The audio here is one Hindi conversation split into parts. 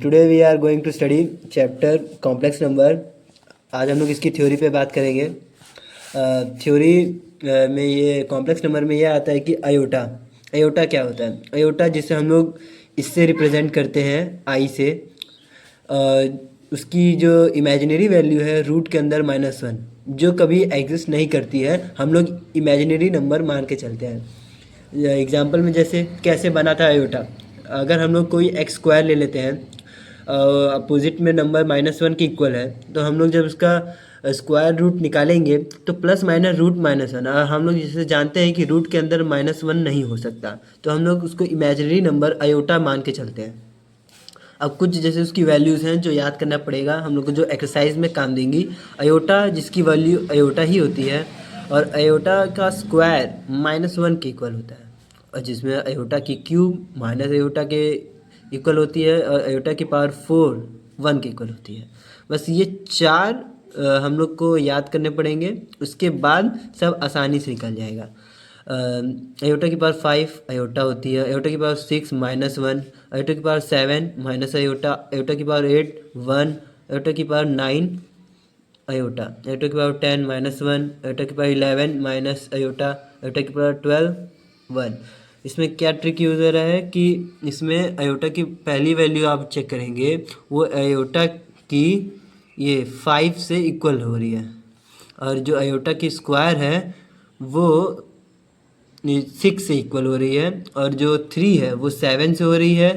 Today we are going to study chapter complex number. आज हम लोग इसकी थ्योरी पे बात करेंगे। थ्योरी में ये कॉम्प्लेक्स नंबर में ये आता है कि अयोटा। अयोटा क्या होता है? अयोटा जिसे हम लोग इससे रिप्रेजेंट करते हैं आई से। उसकी जो इमेजिनरी वैल्यू है रूट के अंदर -1, जो कभी एग्जिस्ट नहीं करती है, हम लोग इमेजिनरी नंबर मान के चलते हैं। एग्जाम्पल में जैसे कैसे बना था अयोटा। अगर हम लोग कोई एक्स स्क्वायर ले लेते हैं, अपोजिट में नंबर -1 के इक्वल है, तो हम लोग जब उसका स्क्वायर रूट निकालेंगे तो प्लस माइनस रूट -1। हम लोग जैसे जानते हैं कि रूट के अंदर -1 नहीं हो सकता, तो हम लोग उसको इमेजिनरी नंबर अयोटा मान के चलते हैं। अब कुछ जैसे उसकी वैल्यूज़ हैं जो याद करना पड़ेगा हम लोग को, जो एक्सरसाइज में काम देंगी। अयोटा जिसकी वैल्यू अयोटा ही होती है, और अयोटा का स्क्वायर -1 के इक्वल होता है, और जिसमें अयोटा की क्यूब माइनस अयोटा के इक्वल होती है, और अयोटा की पावर 4 1 के इक्वल होती है। बस ये चार हम लोग को याद करने पड़ेंगे, उसके बाद सब आसानी से निकल जाएगा। अयोटा की पावर 5 अयोटा होती है, अयोटा की पावर 6 -1, अयोटा की पावर 7 माइनस अयोटा, अयोटा की पावर 8 1, अयोटा की पावर 9 अयोटा, अयोटा की पावर 10 -1, अयोटा की पावर 11 माइनस अयोटा, अयोटा की पावर 12 1। इसमें क्या ट्रिक यूज़ हो रहा है कि इसमें अयोटा की पहली वैल्यू आप चेक करेंगे, वो अयोटा की ये 5 से इक्वल हो रही है, और जो अयोटा की स्क्वायर है वो 6 से इक्वल हो रही है, और जो 3 है वो 7 से हो रही है।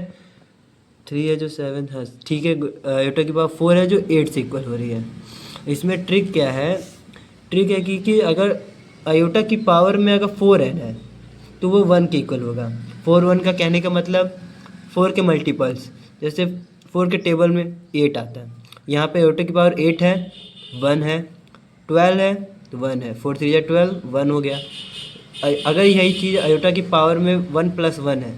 3 है जो 7 है, ठीक है। अयोटा की पावर 4 है जो 8 से इक्वल हो रही है। इसमें ट्रिक क्या है? ट्रिक है कि अगर अयोटा की पावर में अगर 4 है तो वो 1 के इक्वल होगा। 4 1 का कहने का मतलब 4 के मल्टीपल्स, जैसे 4 के टेबल में 8 आता है, यहाँ पे अयोटा की पावर 8 है, 1 है, 12 है तो 1 है, 4 3 12 1 हो गया। अगर यही चीज़ अयोटा की पावर में 1 + 1 है,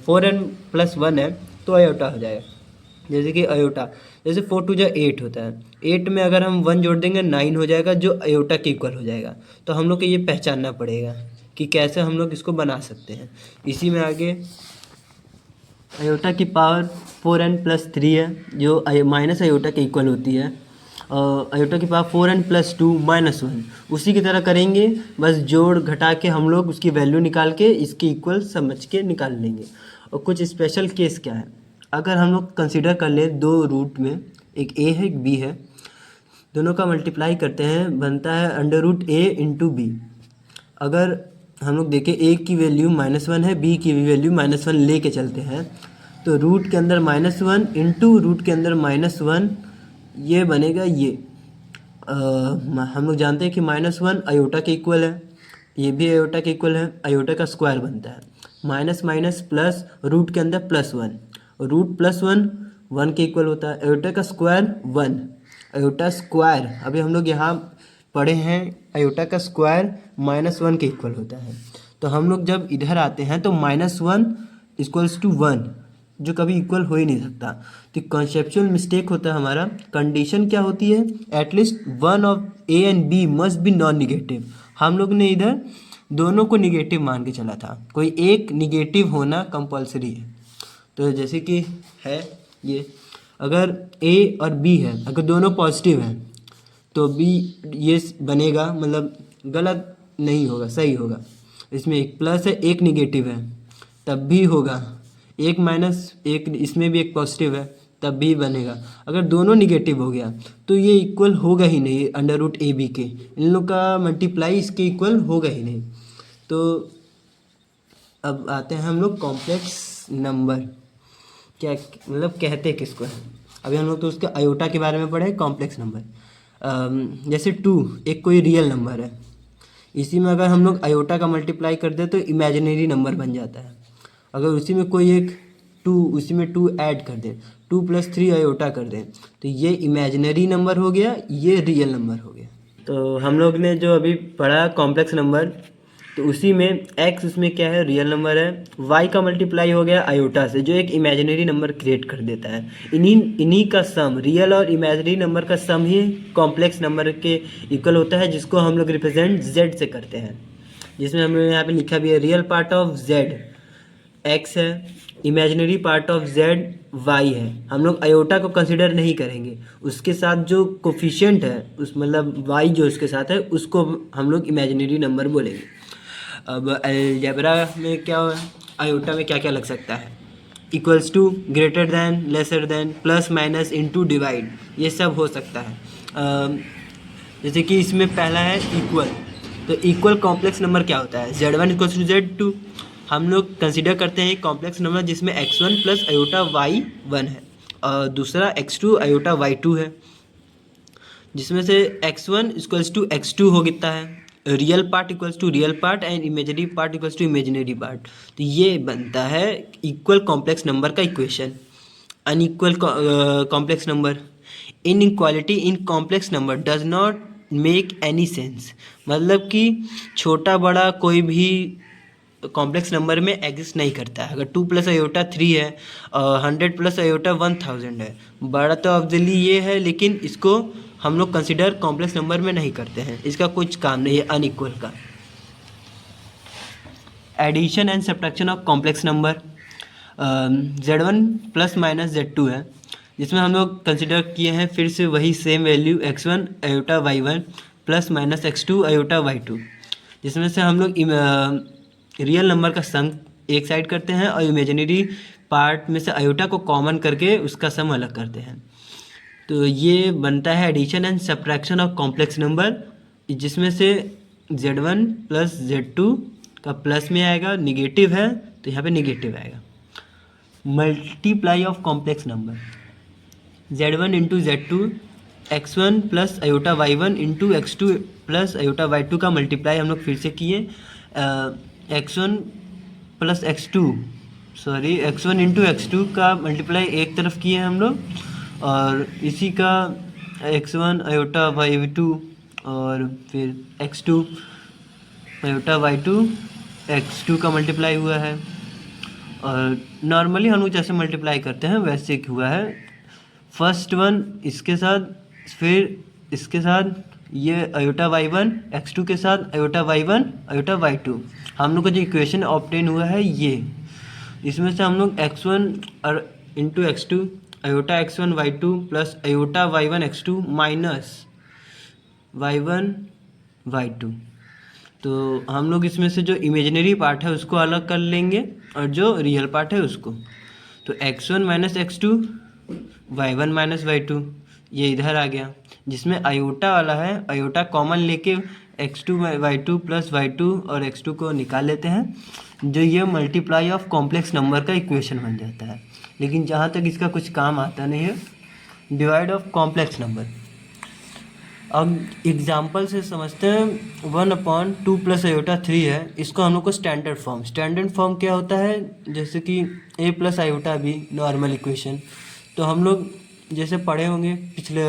4n + 1 है, तो अयोटा हो जाएगा। जैसे कि अयोटा, जैसे 4 2 8 होता है, 8 में अगर हम 1 जोड़ देंगे 9 हो जाएगा, जो अयोटा के इक्वल हो जाएगा। तो हम लोग को ये पहचानना पड़ेगा कि कैसे हम लोग इसको बना सकते हैं। इसी में आगे अयोटा की पावर 4n + 3 है, जो माइनस अयोटा के इक्वल होती है। अयोटा की पावर 4n + 2 -1, उसी की तरह करेंगे, बस जोड़ घटा के हम लोग उसकी वैल्यू निकाल के इसके इक्वल समझ के निकाल लेंगे। और कुछ स्पेशल केस क्या है, अगर हम लोग कंसिडर कर ले दो रूट में, एक a है एक b है, दोनों का मल्टीप्लाई करते हैं, बनता है √a × b। अगर हम लोग देखें a की वैल्यू -1 है, b की वैल्यू -1 ले के चलते हैं, तो रूट के अंदर -1 इंटू रूट के अंदर -1, ये बनेगा ये। हम लोग जानते हैं कि -1 अयोटा के इक्वल है, ये भी अयोटा के इक्वल है, अयोटा का स्क्वायर बनता है। माइनस माइनस प्लस, रूट के अंदर +1, रूट +1 1 के इक्वल होता है, अयोटा का स्क्वायर 1, अयोटा स्क्वायर अभी हम लोग यहाँ पढ़े हैं, अयोटा का स्क्वायर -1 के इक्वल होता है। तो हम लोग जब इधर आते हैं तो -1 = 1, जो कभी इक्वल हो ही नहीं सकता। तो कॉन्सेप्चुअल मिस्टेक होता है हमारा। कंडीशन क्या होती है? At least one of a and b must be non negative. हम लोग ने इधर दोनों को निगेटिव मान के चला था, कोई एक निगेटिव होना कंपलसरी है। तो जैसे कि है ये, अगर a और b है, अगर दोनों पॉजिटिव हैं तो b ये बनेगा, मतलब गलत नहीं होगा, सही होगा। इसमें एक प्लस है एक निगेटिव है तब भी होगा, एक माइनस एक, इसमें भी एक पॉजिटिव है तब भी बनेगा। अगर दोनों निगेटिव हो गया तो ये इक्वल होगा ही नहीं, √ab के, इन लोग का मल्टीप्लाई इसके इक्वल होगा ही नहीं। तो अब आते हैं हम लोग कॉम्प्लेक्स नंबर, क्या मतलब कहते किसको है। अभी हम लोग तो उसके अयोटा के बारे में पढ़े, कॉम्प्लेक्स नंबर। जैसे 2 एक कोई रियल नंबर है, इसी में अगर हम लोग अयोटा का मल्टीप्लाई कर दे तो इमेजिनरी नंबर बन जाता है। अगर उसी में कोई एक 2, उसी में 2 ऐड कर दें, 2 + 3 अयोटा कर दें, तो ये इमेजिनरी नंबर हो गया, ये रियल नंबर हो गया। तो हम लोग ने जो अभी पढ़ा कॉम्प्लेक्स नंबर, तो उसी में x उसमें क्या है, रियल नंबर है, y का मल्टीप्लाई हो गया अयोटा से, जो एक इमेजिनरी नंबर क्रिएट कर देता है। इन्हीं का सम, रियल और इमेजिनरी नंबर का सम ही कॉम्प्लेक्स नंबर के इक्वल होता है, जिसको हम लोग रिप्रेजेंट z से करते हैं। जिसमें हमने यहाँ पे लिखा भी है, real part of z x है, imaginary part of z y है, हम लोग आयोटा को कंसिडर नहीं करेंगे, उसके साथ जो कोफिशिएंट है उस मतलब वाई जो उसके साथ है उसको हम लोग इमेजिनरी नंबर बोलेंगे। अब अलजेब्रा में क्या आयोटा में क्या क्या लग सकता है, equals to, greater than, lesser than, plus minus, into, divide, ये सब हो सकता है। जैसे कि इसमें पहला है इक्वल, तो इक्वल कॉम्प्लेक्स नंबर क्या होता है, Z1 इक्वल्स टू Z2, हम लोग कंसिडर करते हैं कॉम्प्लेक्स नंबर जिसमें x1 प्लस आयोटा y1 है, और दूसरा x2 आयोटा y2 है, जिसमें से x1 इक्वल्स टू x2 हो कितना है, real part equals to real part and imaginary part equals to imaginary part. तो ये बनता है इक्वल कॉम्प्लेक्स नंबर का equation. Unequal complex number, inequality in complex number does not make any sense, मतलब कि छोटा बड़ा कोई भी कॉम्प्लेक्स नंबर में एग्जिस्ट नहीं करता है। अगर 2 प्लस आयोटा 3 है और 100 प्लस आयोटा 1000 है, बड़ा तो ऑब्वियसली ये है, लेकिन इसको हम लोग कंसिडर कॉम्प्लेक्स नंबर में नहीं करते हैं, इसका कुछ काम नहीं है अनइक्वल का। Addition and subtraction of complex number, Z1 plus minus Z2 है, जिसमें हम लोग कंसिडर किए हैं फिर से वही same value x1 iota y1 plus minus x2 iota y2, जिसमें से हम लोग रियल नंबर का सम एक साइड करते हैं और इमेजिनरी पार्ट में से आयोटा को कॉमन करके उसका सम अलग करते हैं। तो ये बनता है addition and subtraction of complex number, जिसमें से Z1 प्लस Z2 का प्लस में आएगा, निगेटिव है तो यहाँ पे निगेटिव आएगा। Multiply of complex number, Z1 into Z2, x1 plus iota y1 into x2 plus iota y2 का मल्टीप्लाई हम लोग फिर से किए, x1 plus x1 into x2 का मल्टीप्लाई एक तरफ किए हम लोग, और इसी का x1 आयोटा y2 और फिर x2 आयोटा y2 x2 का मल्टीप्लाई हुआ है, और नॉर्मली हम लोग जैसे मल्टीप्लाई करते हैं वैसे हुआ है। फर्स्ट वन इसके साथ, फिर इसके साथ ये आयोटा y1 x2 के साथ आयोटा y1 आयोटा y2, हम लोग का जो इक्वेशन ऑब्टेन हुआ है ये, इसमें से हम लोग x1 into x2 iota x1 y2 plus iota y1 x2 minus y1 y2, तो हम लोग इसमें से जो इमेजिनरी पार्ट है उसको अलग कर लेंगे और जो रियल पार्ट है उसको, तो x1 minus x2 y1 minus y2 ये इधर आ गया, जिसमें आयोटा वाला है आयोटा कॉमन लेके x2 y2 प्लस y2 और x2 को निकाल लेते हैं, जो ये मल्टीप्लाई ऑफ कॉम्प्लेक्स नंबर का इक्वेशन बन जाता है। लेकिन जहाँ तक इसका कुछ काम आता नहीं है, डिवाइड ऑफ कॉम्प्लेक्स नंबर। अब एग्जाम्पल से समझते हैं, 1/2 प्लस आयोटा 3 है, इसको हम लोग को स्टैंडर्ड फॉर्म क्या होता है, जैसे कि a plus iota b normal equation, तो हम लोग जैसे पढ़े होंगे पिछले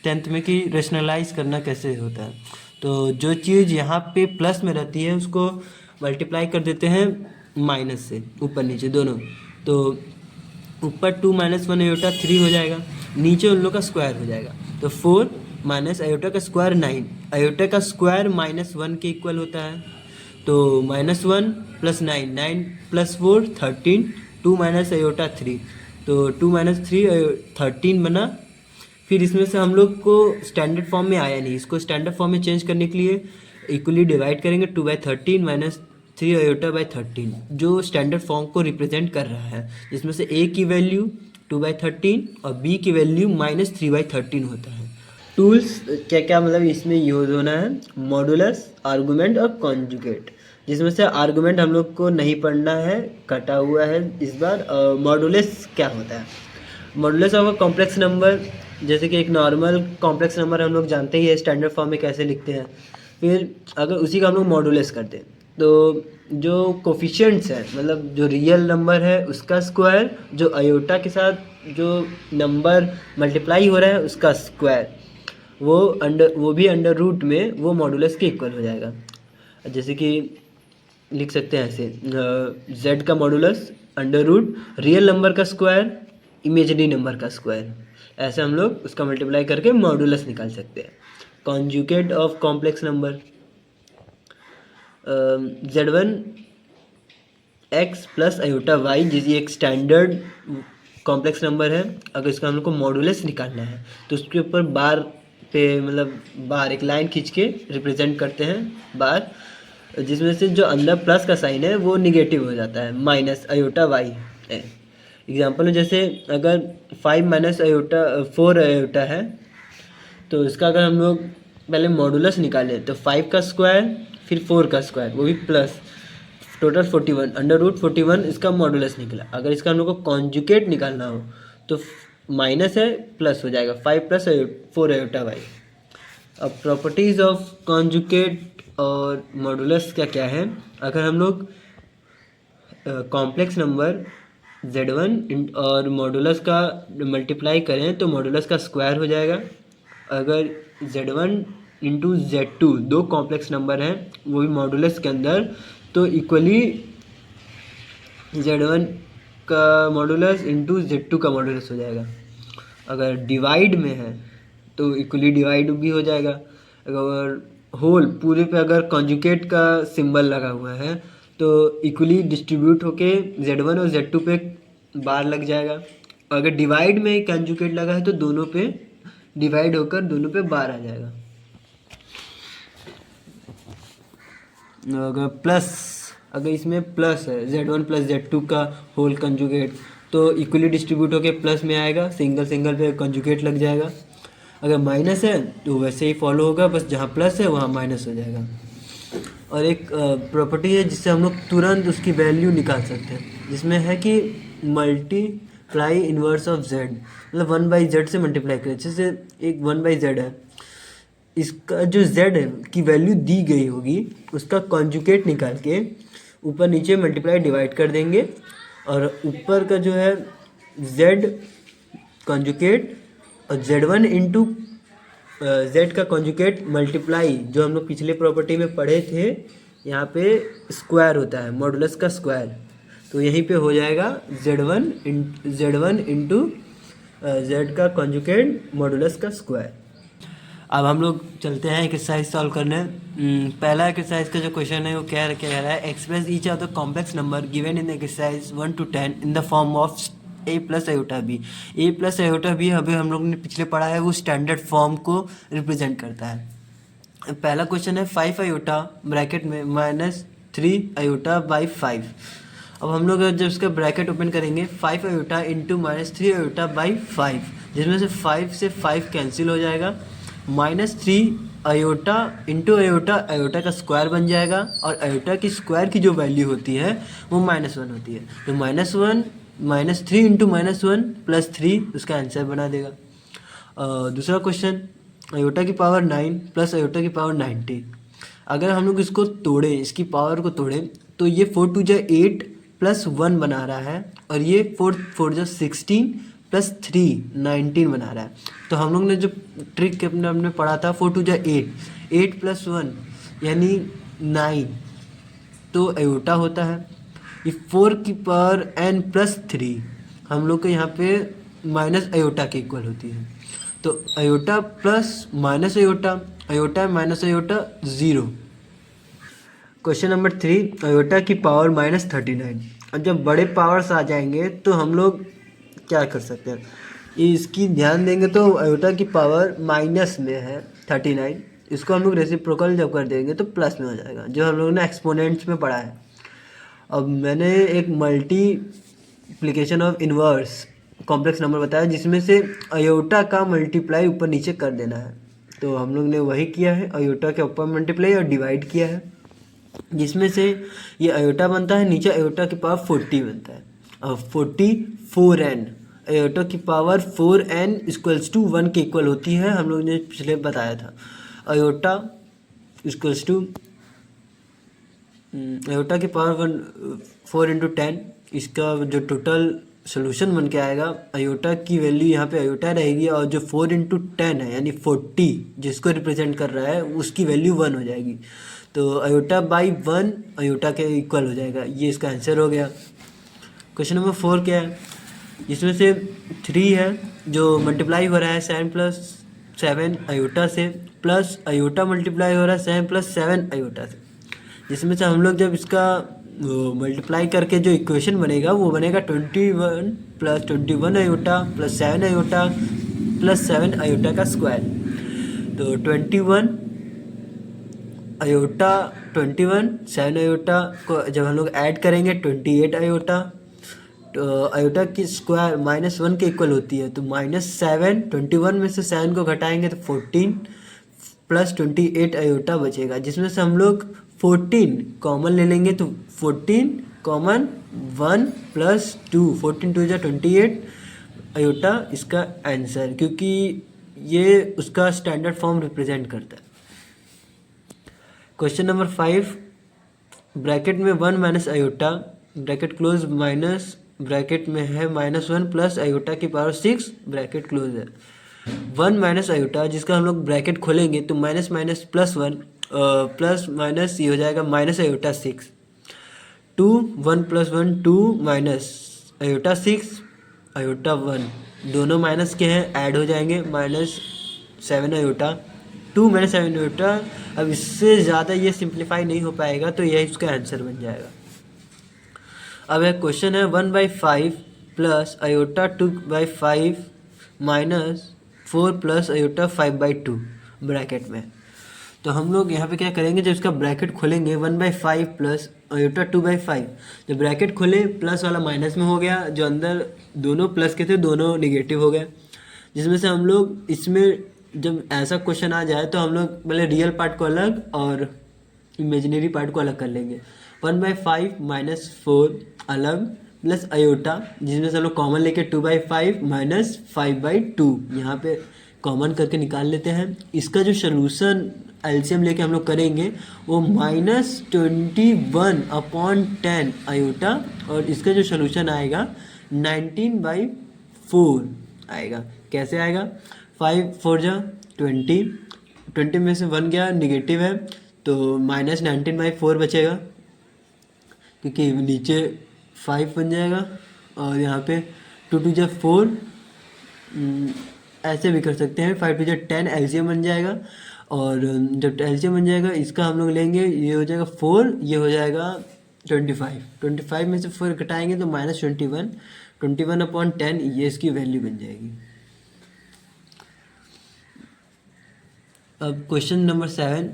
10th में कि रेशनलाइज करना कैसे होता है, तो जो चीज़ यहाँ पे प्लस में रहती है उसको मल्टीप्लाई कर देते हैं माइनस से, ऊपर नीचे दोनों, तो ऊपर 2 माइनस 1 आयोटा 3 हो जाएगा, नीचे उन लोग का स्क्वायर हो जाएगा, तो 4 माइनस आयोटा का स्क्वायर 9, आयोटा का स्क्वायर -1 के इक्वल होता है, तो -1 प्लस 9, 9 प्लस 4 13, 2 माइनस आयोटा 3, तो 2 माइनस 3 13 बना। फिर इसमें से हम लोग को स्टैंडर्ड फॉर्म में आया नहीं, इसको स्टैंडर्ड फॉर्म में चेंज करने के लिए इक्वली डिवाइड करेंगे 2/13 माइनस 3 आयोटा बाई 13, जो स्टैंडर्ड फॉर्म को रिप्रेजेंट कर रहा है, जिसमें से a की वैल्यू 2/13 और b की वैल्यू -3/13 होता है। टूल्स क्या क्या मतलब इसमें यूज होना है, मॉडुलस, आर्गुमेंट और कॉन्जुगेट, जिसमें से आर्गुमेंट हम लोग को नहीं पढ़ना है, कटा हुआ है इस बार। मॉडुलस क्या होता है, modulus of a complex number, जैसे कि एक नॉर्मल कॉम्प्लेक्स नंबर हम लोग जानते ही है स्टैंडर्ड फॉर्म में कैसे लिखते हैं, फिर अगर उसी का हम लोग मॉडुलस करते हैं तो जो कोफिशिएंट्स है मतलब जो रियल नंबर है उसका स्क्वायर, जो आयोटा के साथ जो नंबर मल्टीप्लाई हो रहा है उसका स्क्वायर, वो भी अंडर रूट में वो मॉडुलस के इक्वल हो जाएगा। जैसे कि लिख सकते हैं ऐसे, z का modulus under root real number का स्क्वायर इमेजिनरी नंबर का स्क्वायर, ऐसे हम लोग उसका मल्टीप्लाई करके मॉडुलस निकाल सकते हैं। Conjugate of complex number, z1 x plus iota y, जिसे एक स्टैंडर्ड कॉम्प्लेक्स नंबर है। अगर इसका हम लोग को मॉडुलस निकालना है तो उसके ऊपर बार पे, मतलब बार एक लाइन खींच के रिप्रेजेंट करते हैं बार, जिसमें से जो अंदर प्लस का साइन है वो निगेटिव हो जाता है, माइनस आयोटा वाई है। एग्जाम्पल में जैसे अगर 5 माइनस आयोटा 4 आयोटा है, तो इसका अगर हम लोग पहले मॉडुलस निकालें तो 5 का स्क्वायर फिर 4 का स्क्वायर, वो भी प्लस, टोटल 41, अंडर रूट 41 इसका मॉडुलस निकला। अगर इसका हम लोग को कॉन्जुगेट निकालना हो तो माइनस है प्लस हो जाएगा, 5 प्लस 4 आयोटा वाई। अब प्रॉपर्टीज़ ऑफ कॉन्जुगेट और मॉडुलस क्या क्या है। अगर हम लोग कॉम्प्लेक्स नंबर z1 और मॉडुलस का मल्टीप्लाई करें तो मॉडुलस का स्क्वायर हो जाएगा। अगर z1 इंटू z2 दो कॉम्प्लेक्स नंबर हैं वो भी मॉडुलस के अंदर, तो इक्वली z1 का मॉडुलस इंटू z2 का मॉडुलस हो जाएगा। अगर डिवाइड में है तो इक्वली डिवाइड भी हो जाएगा। अगर होल पूरे पे अगर कॉन्जुगेट का सिंबल लगा हुआ है तो इक्वली डिस्ट्रीब्यूट होके z1 और z2 पे बार लग जाएगा। अगर डिवाइड में कॉन्जुगेट लगा है तो दोनों पे डिवाइड होकर दोनों पे बार आ जाएगा। अगर प्लस, अगर इसमें प्लस है z1 प्लस z2 का होल कंजुगेट, तो इक्वली डिस्ट्रीब्यूट होकर प्लस में आएगा, सिंगल सिंगल पे कंजुगेट लग जाएगा। अगर माइनस है तो वैसे ही फॉलो होगा, बस जहाँ प्लस है वहाँ माइनस हो जाएगा। और एक प्रॉपर्टी है जिससे हम लोग तुरंत उसकी वैल्यू निकाल सकते हैं, जिसमें है कि मल्टीप्लाई इन्वर्स ऑफ z, मतलब 1/z से मल्टीप्लाई करें। जैसे एक 1/z है, इसका जो z है की वैल्यू दी गई होगी उसका कॉन्जुगेट निकाल के ऊपर नीचे मल्टीप्लाई डिवाइड कर देंगे, और ऊपर का जो है z कॉन्जुगेट और z1 इंटू z का कॉन्जुगेट मल्टीप्लाई, जो हम लोग पिछले प्रॉपर्टी में पढ़े थे, यहाँ पे स्क्वायर होता है, मॉडुलस का स्क्वायर, तो यहीं पे हो जाएगा z1 इंटू z का कॉन्जुगेट मॉडुलस का स्क्वायर। अब हम लोग चलते हैं एक्सरसाइज सॉल्व करने। पहला एक्सरसाइज का जो क्वेश्चन है वो क्या कह रहा है, express each of the complex number given in exercise 1 to 10 in the form of a plus iota b. a plus iota b अभी हम लोग ने पिछले पढ़ा है, वो स्टैंडर्ड फॉर्म को रिप्रेजेंट करता है। पहला क्वेश्चन है 5 आयोटा ब्रैकेट में माइनस 3 आयोटा बाई 5। अब हम लोग जब इसका ब्रैकेट ओपन करेंगे 5 iota into minus 3 iota by 5, जिसमें से 5 से 5 कैंसिल हो जाएगा, minus 3 iota into iota, iota का स्क्वायर बन जाएगा, और आयोटा की स्क्वायर की जो वैल्यू होती है वो -1 होती है, तो -1 -3 इंटू -1 प्लस 3 उसका आंसर बना देगा। दूसरा क्वेश्चन, आयोटा की पावर 9 प्लस आयोटा की पावर 90। अगर हम लोग इसको तोड़ें, इसकी पावर को तोड़ें, तो ये 4 2 जा 8 प्लस 1 बना रहा है, और ये 4 4 जा 16 प्लस 3 19 बना रहा है। तो हम लोग ने जो ट्रिक अपने हमने पढ़ा था 4 2 जा 8 प्लस 1 यानी 9, तो आयोटा होता है। ये 4 की पावर n प्लस 3 हम लोग के यहाँ पे माइनस आयोटा के इक्वल होती है, तो iota plus minus iota, iota minus iota 0। Question number 3, iota की पावर -39। और जब बड़े पावर्स आ जाएंगे तो हम लोग क्या कर सकते हैं, इसकी ध्यान देंगे तो आयोटा की पावर माइनस में है 39, इसको हम लोग रेसिप्रोकल जब कर देंगे तो प्लस में हो जाएगा, जो हम लोगों ने एक्सपोनेंट्स में पढ़ा है। अब मैंने एक multiplication of inverse complex number बताया, जिसमें से आयोटा का मल्टीप्लाई ऊपर नीचे कर देना है, तो हम लोग ने वही किया है, आयोटा के ऊपर मल्टीप्लाई और डिवाइड किया है, जिसमें से ये आयोटा बनता है, नीचे आयोटा की पावर 40 बनता है, और 44n, आयोटा की पावर 4n इक्वल्स टू 1 के इक्वल होती है, हम लोग ने पिछले बताया था। आयोटा इक्वल्स टू आयोटा की पावर 4 इंटू 10, इसका जो टोटल सोल्यूशन बन के आएगा, आयोटा की वैल्यू यहाँ पे आयोटा रहेगी, और जो 4 इंटू 10 है यानी 40 जिसको रिप्रेजेंट कर रहा है उसकी वैल्यू 1 हो जाएगी, तो आयोटा बाई 1 आयोटा के इक्वल हो जाएगा। ये इसका आंसर हो गया। क्वेश्चन नंबर 4 क्या है, इसमें से 3 है जो मल्टीप्लाई हो रहा है 7 प्लस 7 आयोटा से, प्लस आयोटा मल्टीप्लाई हो रहा है 7 प्लस 7 आयोटा से, जिसमें से हम लोग जब इसका मल्टीप्लाई करके जो इक्वेशन बनेगा वो बनेगा 21 plus 21 iota plus 7 iota plus 7 iota का स्क्वायर। तो 21 आयोटा 21 7 आयोटा को जब हम लोग ऐड करेंगे 28 आयोटा, तो आयोटा की स्क्वायर -1 के इक्वल होती है। तो -7 21 में से 7 को घटाएंगे तो 14 प्लस 28 आयोटा बचेगा, जिसमें से हम लोग 14 कॉमन ले लेंगे तो 14 कॉमन 1 प्लस 2 14 2 जा 28 आयोटा इसका आंसर, क्योंकि ये उसका स्टैंडर्ड फॉर्म रिप्रेजेंट करता है। क्वेश्चन नंबर 5, ब्रैकेट में 1 minus iota bracket close minus bracket में है -1 प्लस आयोटा की पावर 6 ब्रैकेट क्लोज है। 1 माइनस आयोटा जिसका हम लोग ब्रैकेट खोलेंगे तो minus minus plus 1 plus minus ये हो जाएगा minus iota 6। 2 1 plus 1 2 minus iota 6 iota 1 दोनों माइनस के हैं, ऐड हो जाएंगे -7 आयोटा 2 -7 आयोटा। अब इससे ज़्यादा ये सिंप्लीफाई नहीं हो पाएगा, तो यही इसका आंसर बन जाएगा। अब एक क्वेश्चन है 1/5 plus iota 2/5 minus 4 plus iota 5/2 bracket में। तो हम लोग यहाँ पे क्या करेंगे, जब इसका ब्रैकेट खोलेंगे 1/5 प्लस आयोटा 2/5, जब ब्रैकेट खोले प्लस वाला माइनस में हो गया, जो अंदर दोनों प्लस के थे दोनों निगेटिव हो गए, जिसमें से हम लोग इसमें जब ऐसा क्वेश्चन आ जाए तो हम लोग पहले रियल पार्ट को अलग और इमेजिनरी पार्ट को अलग कर लेंगे। 1/5 माइनस 4 अलग प्लस आयोटा, जिसमें से हम लोग कॉमन लेके 2/5 माइनस 5/2 यहाँ पे कॉमन करके निकाल लेते हैं। इसका जो सोल्यूशन एलसीएम लेके हम लोग करेंगे वो -21/10 आयोटा, और इसका जो सोल्यूशन आएगा 19/4 आएगा। कैसे आएगा, 5 4 जा 20 20 में से 1 गया निगेटिव है तो -19/4 बचेगा, क्योंकि नीचे 5 बन जाएगा और यहाँ पे 2 2 जा 4, ऐसे भी कर सकते हैं। 5 2 जा 10 एलसीएम बन जाएगा, और जब एलसीएम बन जाएगा इसका हम लोग लेंगे, ये हो जाएगा 4, ये हो जाएगा 25 में से 4 घटाएंगे तो -21 21/10 ये इसकी वैल्यू बन जाएगी। अब क्वेश्चन नंबर 7,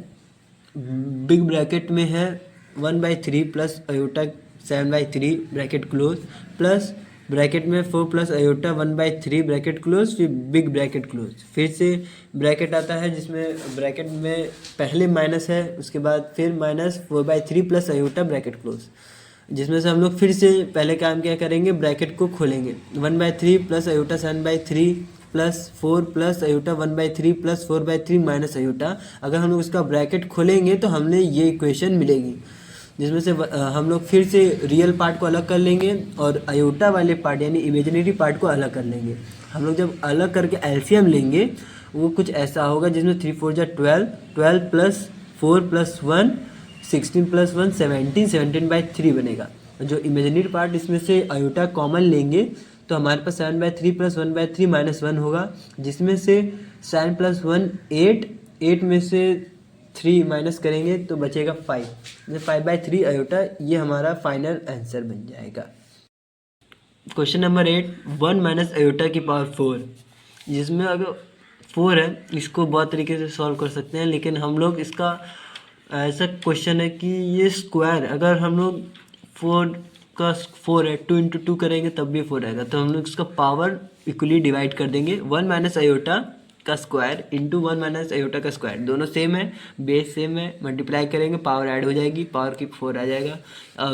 बिग ब्रैकेट में है 1/3 plus iota 7/3 bracket close plus bracket में 4 प्लस आयोटा 1/3 ब्रैकेट क्लोज, फिर बिग ब्रैकेट क्लोज। फिर से ब्रैकेट आता है जिसमें ब्रैकेट में पहले माइनस है, उसके बाद फिर -4/3 प्लस आयोटा ब्रैकेट क्लोज, जिसमें से हम लोग फिर से पहले काम क्या करेंगे, ब्रैकेट को खोलेंगे। 1/3 plus iota 7/3 plus 4 plus iota 1/3 plus 4/3 minus iota. अगर हम लोग इसका ब्रैकेट खोलेंगे तो हमने ये इक्वेशन मिलेगी, जिसमें से हम लोग फिर से रियल पार्ट को अलग कर लेंगे और आयोटा वाले पार्ट यानी इमेजिनरी पार्ट को अलग कर लेंगे। हम लोग जब अलग करके एलसीएम लेंगे वो कुछ ऐसा होगा, जिसमें 3 4 जा 12 12 प्लस 4 प्लस 1 16 प्लस 1 17 17/3 बनेगा। जो इमेजिनरी पार्ट इसमें से आयोटा कॉमन लेंगे तो हमारे पास 7/3 प्लस 1/3 माइनस 1 होगा, जिसमें से 7 प्लस 1 8 8 में से 3 माइनस करेंगे तो बचेगा 5, 5/3 आयोटा ये हमारा फाइनल आंसर बन जाएगा। क्वेश्चन नंबर 8, 1 माइनस आयोटा की पावर 4, जिसमें अगर 4 है इसको बहुत तरीके से सॉल्व कर सकते हैं, लेकिन हम लोग इसका ऐसा क्वेश्चन है कि ये स्क्वायर, अगर हम लोग 4 का 4 है 2 × 2 करेंगे तब भी 4 आएगा, तो हम लोग इसका पावर इक्वली डिवाइड कर देंगे। 1 माइनस आयोटा का स्क्वायर इंटू 1 माइनस आयोटा का स्क्वायर, दोनों सेम है, बेस सेम है, मल्टीप्लाई करेंगे पावर ऐड हो जाएगी, पावर की 4 आ जाएगा।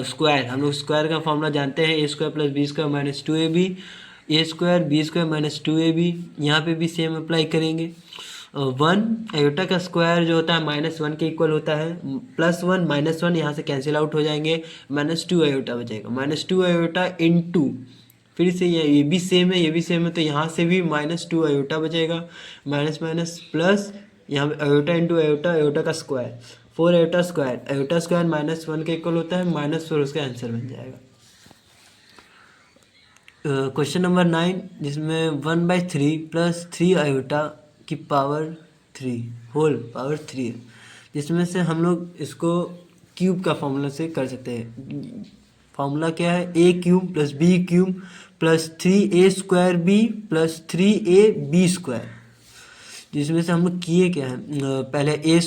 स्क्वायर, हम लोग स्क्वायर का फॉर्मूला जानते हैं, a² + b² - 2ab, a² b² - 2ab, यहाँ पे भी सेम अप्लाई करेंगे। 1 आयोटा का स्क्वायर जो होता है -1 के इक्वल होता है, +1 -1 यहाँ से कैंसिल आउट हो जाएंगे, -2 आयोटा बचेगा, -2 आयोटा इंटू, फिर से ये भी सेम है, ये भी सेम है, तो यहाँ से भी -2 आयोटा बचेगा, माइनस माइनस प्लस, यहाँ पे आयोटा इंटू आयोटा, आयोटा का square 4 iota square, iota square -1 के इक्वल होता है, -4 उसका आंसर बन जाएगा। क्वेश्चन नंबर 9, जिसमें 1/3 प्लस 3 आयोटा की पावर 3 होल पावर 3 है, जिसमें से हम लोग इसको क्यूब का फॉर्मूला से कर सकते हैं। फॉर्मूला क्या है, a cube plus b cube plus 3a² b plus 3ab², जिसमें से हम लोग किए क्या है, पहले a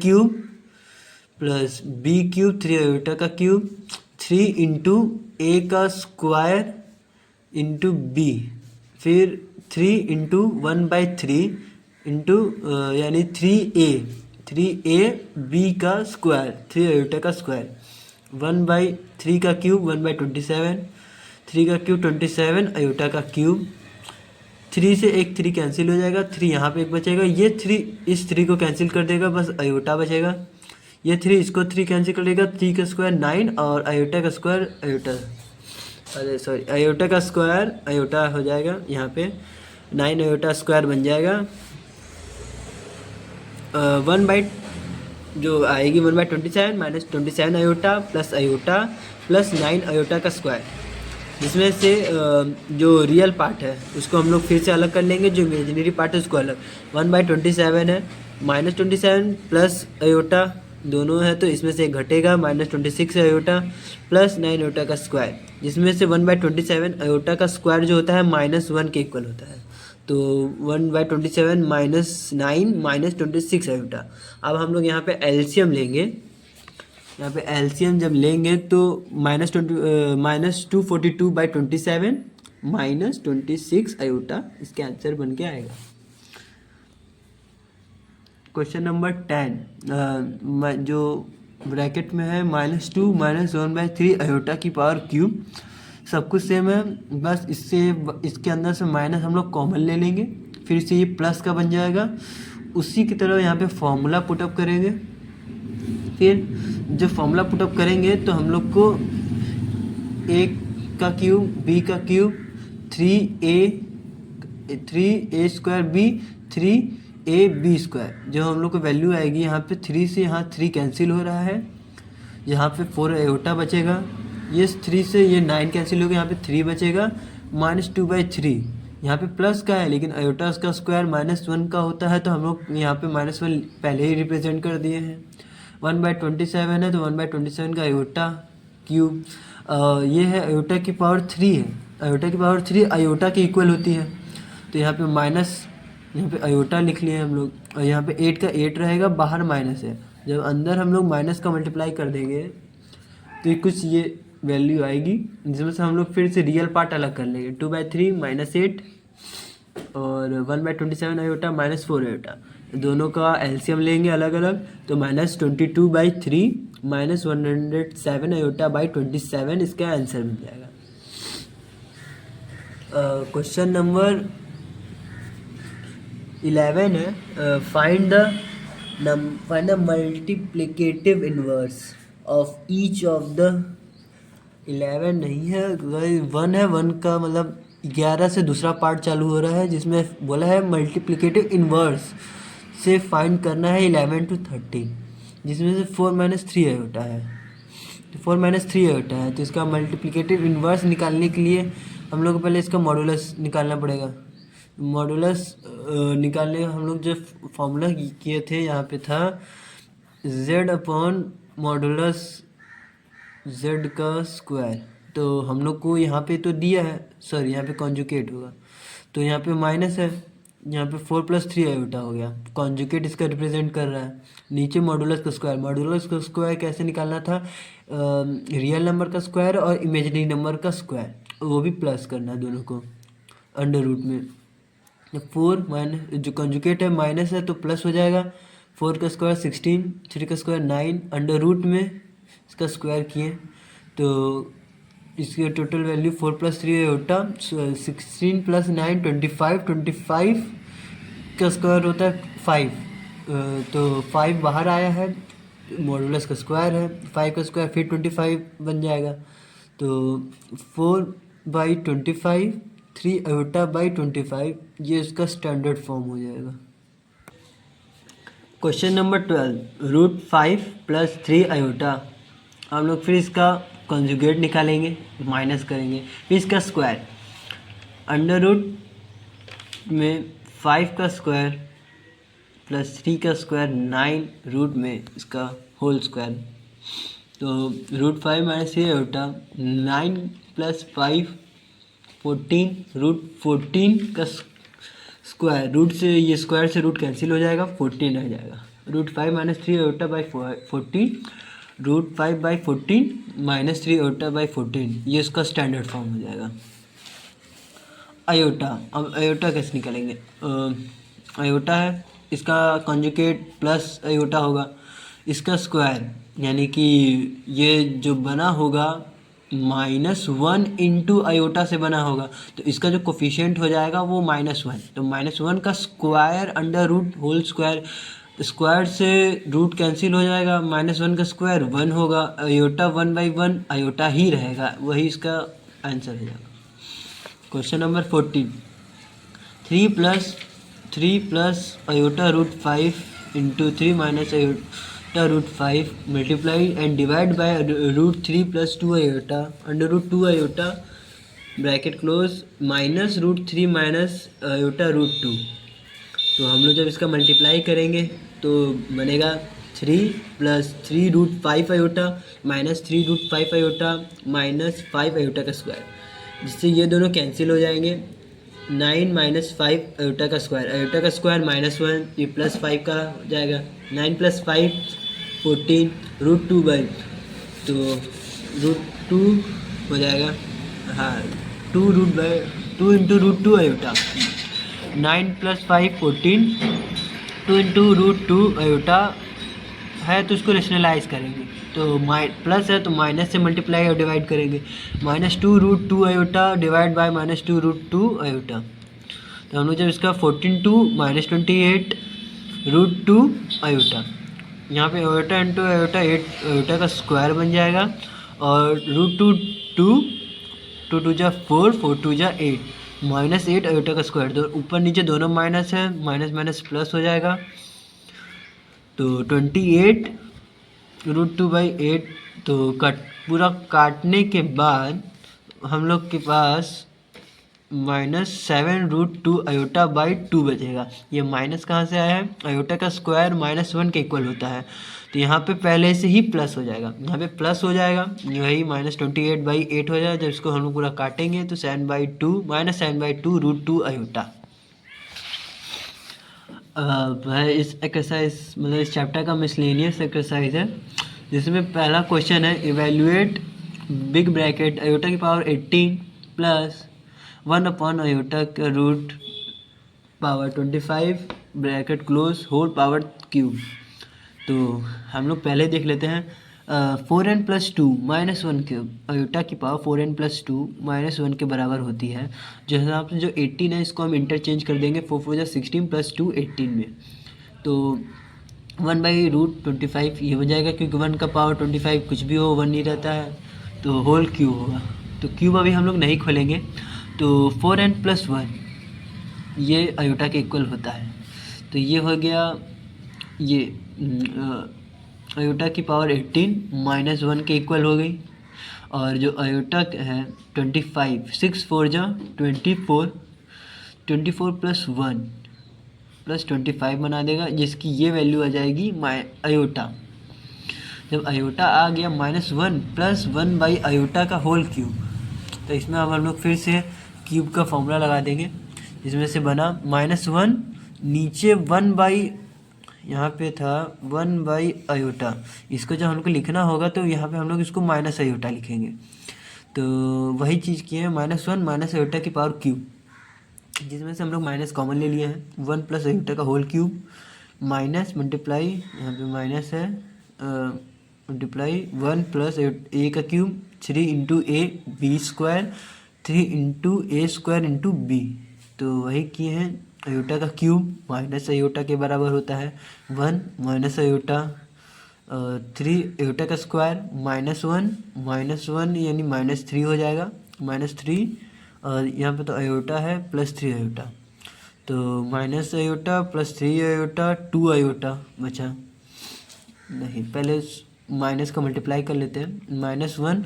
cube plus b cube 3 iota का क्यूब 3 इंटू ए का स्क्वायर इंटू बी, फिर 3 इंटू 1/3 इंटू यानी 3a बी का स्क्वायर 3 आयोटा का स्क्वायर 1/3 का क्यूब 1/27, 3 का क्यूब 27 आयोटा का क्यूब, 3 से एक 3 कैंसिल हो जाएगा, 3 यहाँ पे एक बचेगा, ये 3 इस 3 को कैंसिल कर देगा, बस आयोटा बचेगा, ये 3 इसको 3 कैंसिल कर देगा, 3 का स्क्वायर 9 और आयोटा का स्क्वायर आयोटा का स्क्वायर आयोटा हो जाएगा, यहाँ पे 9 आयोटा स्क्वायर बन जाएगा, 1 जो आएगी 1/27 माइनस 27 आयोटा प्लस 9 आयोटा का स्क्वायर, जिसमें से जो रियल पार्ट है उसको हम लोग फिर से अलग कर लेंगे, जो इमेजिनरी पार्ट है उसको अलग। 1/27 है, -27 प्लस आयोटा दोनों है, तो इसमें से एक घटेगा, -26 आयोटा प्लस 9 आयोटा का स्क्वायर, जिसमें से 1/27 आयोटा का स्क्वायर जो होता है -1 के इक्वल होता है, तो 1/27 -9 -26 आयोटा। अब हम लोग यहाँ पे एलसीएम लेंगे, यहाँ पे एलसीएम जब लेंगे तो -242/27 -26 आयोटा इसका आंसर बन के आएगा। क्वेश्चन नंबर 10 जो ब्रैकेट में है -2 -1/3 आयोटा की पावर क्यूब, सब कुछ सेम है, बस इसके अंदर से माइनस हम लोग कॉमन ले लेंगे, फिर से ये प्लस का बन जाएगा, उसी की तरह यहाँ पे फॉर्मूला पुटअप करेंगे। फिर जब फॉर्मूला पुटअप करेंगे तो हम लोग को ए का क्यूब बी का क्यूब 3a² बी 3ab², जो हम लोग को वैल्यू आएगी यहाँ पे 3 से यहाँ 3 कैंसिल हो रहा है, यहाँ पे 4 आयोटा बचेगा, ये 3 से ये 9 कैंसिल हो गया, यहाँ पे 3 बचेगा, -2/3 यहाँ पे प्लस का है, लेकिन आयोटा का स्क्वायर -1 का होता है, तो हम लोग यहाँ पे -1 पहले ही रिप्रेजेंट कर दिए हैं। 1/27 है, तो 1/27 का आयोटा क्यूब, ये है आयोटा की पावर 3 है, आयोटा की पावर 3 आयोटा की इक्वल होती है, तो यहाँ पे माइनस, यहाँ पे आयोटा लिख लिए हम लोग, और यहाँ पे 8 का 8 रहेगा, बाहर माइनस है, जब अंदर हम लोग माइनस का मल्टीप्लाई कर देंगे तो ये कुछ ये वैल्यू आएगी, जिसमें से हम लोग फिर से रियल पार्ट अलग कर लेंगे, 2/3 -8 और 1/27 आयोटा -4 आयोटा, दोनों का एलसीएम लेंगे अलग अलग, तो -22/3 -107 आयोटा/27 इसका आंसर मिल जाएगा। क्वेश्चन नंबर 11 है, find the multiplicative inverse of each of the 11 नहीं है, 1 है, 1 का मतलब 11 से दूसरा पार्ट चालू हो रहा है, जिसमें बोला है मल्टीप्लिकेटिव इनवर्स से फाइंड करना है 11 to 30, जिसमें से 4 - 3 आयोटा है, तो 4 - 3 आयोटा है, तो इसका मल्टीप्लिकेटिव इनवर्स निकालने के लिए हम लोग को पहले इसका मॉडुलस निकालना पड़ेगा। मॉडुलस निकालने हम लोग जो फॉर्मूला किए थे यहाँ पे था z/मॉडुलस z का स्क्वायर, तो हम लोग को यहाँ पे तो दिया है, सॉरी यहाँ पे कॉन्जुकेट होगा, तो यहाँ पे माइनस है, यहाँ पे 4 + 3 आयोटा हो गया, कॉन्जुकेट इसका रिप्रेजेंट कर रहा है, नीचे मॉडुलस का स्क्वायर, मॉडुलस का स्क्वायर कैसे निकालना था, रियल नंबर का स्क्वायर और इमेजिनरी नंबर का स्क्वायर, वो भी प्लस करना है दोनों को अंडर रूट में, 4 माइनस जो कॉन्जुकेट है माइनस है तो प्लस हो जाएगा, 4 का स्क्वायर 16, 3 का स्क्वायर 9, अंडर रूट में इसका स्क्वायर किए तो इसकी टोटल वैल्यू 4 + 3 आयोटा 16 + 9 25 का स्क्वायर होता है 5, तो 5 बाहर आया है, मॉडुलस का स्क्वायर है, 5 का स्क्वायर फिर 25 बन जाएगा, तो 4/25 3 आयोटा/25 ये इसका स्टैंडर्ड फॉर्म हो जाएगा। क्वेश्चन नंबर 12 √5 + 3 आयोटा, हम लोग फिर इसका कॉन्जुगेट निकालेंगे, माइनस करेंगे, फिर इसका स्क्वायर, अंडर रूट में 5 का स्क्वायर प्लस 3 का स्क्वायर 9 रूट में इसका होल स्क्वायर। तो root 5 minus 3 iota 9 plus 5 14 root 14 का स्क्वायर। रूट से ये स्क्वायर से रूट कैंसिल हो जाएगा, 14 रह जाएगा। Root 5 minus 3 iota by 14 root 5 by 14 minus 3 iota by 14, ये इसका स्टैंडर्ड फॉर्म हो जाएगा। आयोटा, अब आयोटा कैसे निकालेंगे? आयोटा है, इसका कॉन्जुगेट प्लस आयोटा होगा, इसका स्क्वायर यानी कि ये जो बना होगा -1 इंटू आयोटा से बना होगा, तो इसका जो कोफिशिएंट हो जाएगा वो -1। तो -1 का square under root whole square, square से रूट कैंसिल हो जाएगा, -1 का स्क्वायर 1 होगा, आयोटा 1/1 आयोटा ही रहेगा, वही इसका आंसर हो जाएगा। Question number 14, 3 plus iota root 5 into 3 minus iota root 5 multiply and divide by root 3 plus 2 iota under root 2 iota bracket close minus root 3 minus iota root 2। तो हम लोग जब इसका मल्टीप्लाई करेंगे तो बनेगा 3 plus 3 root 5 iota minus 3 root 5 iota minus 5 iota का स्क्वायर, जिससे ये दोनों कैंसिल हो जाएंगे। 9 माइनस 5 आयोटा का स्क्वायर -1, ये प्लस 5 का हो जाएगा। 9 प्लस 5 14 रूट 2 बाई, तो रूट 2 हो जाएगा, हाँ 2 root by 2 into root 2 iota. 9 plus 5 14 2 into root 2 iota है, तो उसको रेशनलाइज करेंगे तो प्लस है तो माइनस से मल्टीप्लाई और डिवाइड करेंगे। -2 root 2 iota divide by -2 root 2 iota. तो हम लोग जब इसका 14 2 -28 रूट 2 आयोटा, यहाँ पे आयोटा इंटू आयोटा 8 आयोटा का स्क्वायर बन जाएगा, और रूट 2 2 जा 4 4 2 जा 8 -8 आयोटा का स्क्वायर। तो ऊपर नीचे दोनों माइनस है, माइनस माइनस प्लस हो जाएगा, तो 28 रूट 2 बाई 8। तो पूरा काटने के बाद हम लोग के पास -7 रूट 2 आयोटा बाई 2 बचेगा। ये माइनस कहाँ से आया है? आयोटा का स्क्वायर -1 के इक्वल होता है, तो यहाँ पे पहले से ही प्लस हो जाएगा, यहाँ पे प्लस हो जाएगा, वही -28 बाई 8 हो जाएगा। जब इसको हम लोग पूरा काटेंगे तो 7/2 -7/2 रूट 2 आयोटा। इस एक्सरसाइज मतलब इस चैप्टर का मिसलेनियस एक्सरसाइज है, जिसमें पहला क्वेश्चन है इवेल्युएट बिग ब्रैकेट आयोटा की पावर 18 प्लस 1 अपॉन आयोटा का root power 25 bracket close whole power cube. तो हम लोग पहले देख लेते हैं 4n प्लस 2 -1 क्यूब, आयोटा की पावर 4n प्लस 2 -1 के बराबर होती है। जो हिसाब से जो 18 है इसको हम इंटरचेंज कर देंगे, 4 4 जा 16 प्लस 2 18 में, तो 1/√25 ये हो जाएगा, क्योंकि 1 का पावर 25 कुछ भी हो 1 नहीं रहता है, तो होल क्यूब होगा। तो क्यूब अभी हम लोग नहीं खोलेंगे, तो 4n प्लस 1 ये आयोटा के इक्वल होता है। तो ये हो गया, ये आयोटा की पावर 18 -1 के इक्वल हो गई, और जो आयोटा है 25 6 4 जा 24 24 प्लस 1 प्लस 25 बना देगा, जिसकी ये वैल्यू आ जाएगी आयोटा। जब आयोटा आ गया -1 प्लस 1 बाई आयोटा का होल क्यूब, तो इसमें अब हम लोग फिर से क्यूब का फॉर्मूला लगा देंगे, जिसमें से बना -1 नीचे 1 बाई, यहाँ पे था 1 बाई आयोटा, इसको जब हमको लिखना होगा तो यहाँ पे हम लोग इसको माइनस आयोटा लिखेंगे। तो वही चीज़ की है, -1 माइनस आयोटा की पावर क्यूब, जिसमें से हम लोग माइनस कॉमन ले लिए हैं, 1 प्लस आयोटा का होल क्यूब माइनस मल्टीप्लाई, यहाँ पे माइनस है मल्टीप्लाई 1 प्लस ए का cube 3 into a b square 3 into a square into b. तो वही किए हैं, आयोटा का क्यूब माइनस आयोटा के बराबर होता है 1 माइनस आयोटा 3 आयोटा का स्क्वायर -1 यानी -3 हो जाएगा, -3, और यहाँ पे तो आयोटा है +3 आयोटा, तो माइनस आयोटा +3 आयोटा 2 आयोटा बचा। नहीं, पहले माइनस का मल्टीप्लाई कर लेते हैं, -1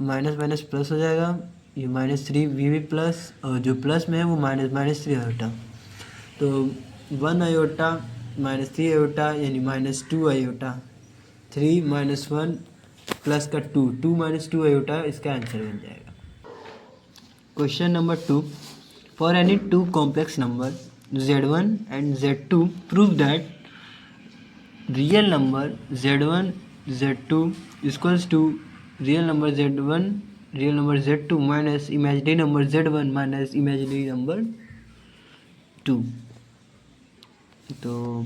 माइनस प्लस हो जाएगा, ये -3 भी प्लस, और जो प्लस में है वो -3 आयोटा। तो 1 आयोटा -3 आयोटा यानी -2 आयोटा, 3 -1 प्लस का 2, 2 - 2 आयोटा इसका आंसर बन जाएगा। Question number 2, for any two complex number z1 and z2 prove that real number z1 z2 equals to real number z1 real number z2 minus imaginary number z1 minus imaginary number 2। तो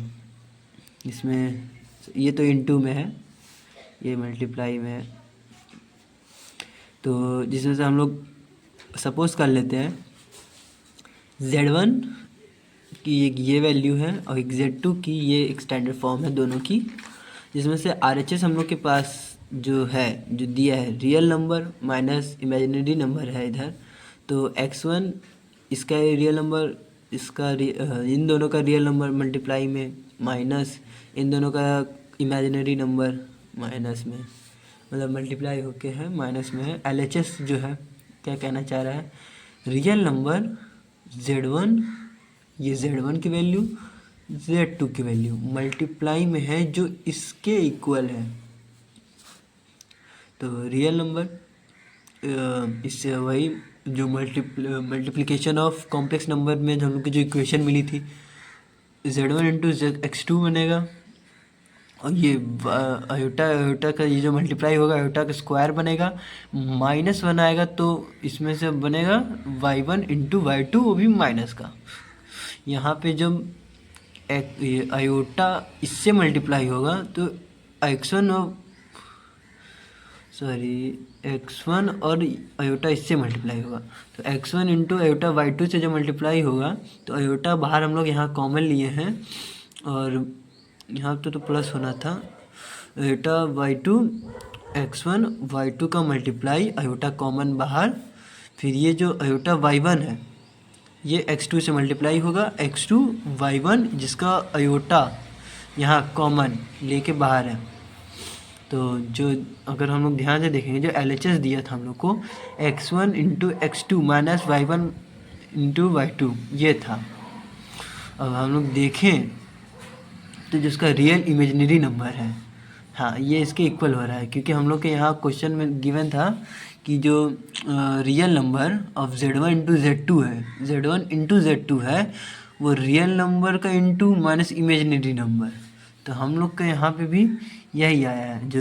इसमें ये तो इनटू में है, ये मल्टीप्लाई में है, तो जिसमें से हम लोग सपोज कर लेते हैं z1 की एक ये वैल्यू है और एक z2 की ये एक स्टैंडर्ड फॉर्म है दोनों की, जिसमें से RHS हम लोग के पास जो है, जो दिया है real number minus imaginary number है इधर, तो x1 इसका रियल नंबर, इसका इन दोनों का रियल नंबर मल्टीप्लाई में माइनस इन दोनों का इमेजिनरी नंबर माइनस में, मतलब मल्टीप्लाई होके है माइनस में है। LHS जो है क्या कहना चाह रहा है, रियल नंबर z1, ये z1 की वैल्यू z2 की वैल्यू मल्टीप्लाई में है जो इसके इक्वल है। तो रियल नंबर इससे वही जो मल्टीप्लिकेशन ऑफ कॉम्प्लेक्स नंबर में जो हम लोग की जो इक्वेशन मिली थी z1 इंटू x2 बनेगा, और ये आयोटा आयोटा का ये जो मल्टीप्लाई होगा आयोटा का स्क्वायर बनेगा, -1 आएगा तो इसमें से बनेगा y1 इंटू y2, वो भी माइनस का। यहाँ पे जब ये आयोटा इससे मल्टीप्लाई होगा तो x1 और आयोटा इससे मल्टीप्लाई होगा, तो x1 इंटू आयोटा y2 से जब मल्टीप्लाई होगा तो आयोटा बाहर हम लोग यहाँ कॉमन लिए हैं, और यहाँ पे तो प्लस होना था, आयोटा y2 x1 y2 का मल्टीप्लाई आयोटा कॉमन बाहर, फिर ये जो आयोटा y1 है ये x2 से मल्टीप्लाई होगा, x2 y1 जिसका आयोटा यहाँ कॉमन लेके बाहर है। तो जो अगर हम लोग ध्यान से देखेंगे जो LHS दिया था हम लोग को x1 into x2 minus y1 into y2 ये था। अब हम लोग देखें तो जिसका रियल इमेजिनरी नंबर है, हाँ ये इसके इक्वल हो रहा है, क्योंकि हम लोग के यहाँ क्वेश्चन में गिवन था कि जो real number of z1 into z2 है, z1 इंटू z2 है वो रियल नंबर का इंटू माइनस इमेजिनरी नंबर, तो हम लोग के यहाँ पे भी यही आया है। जो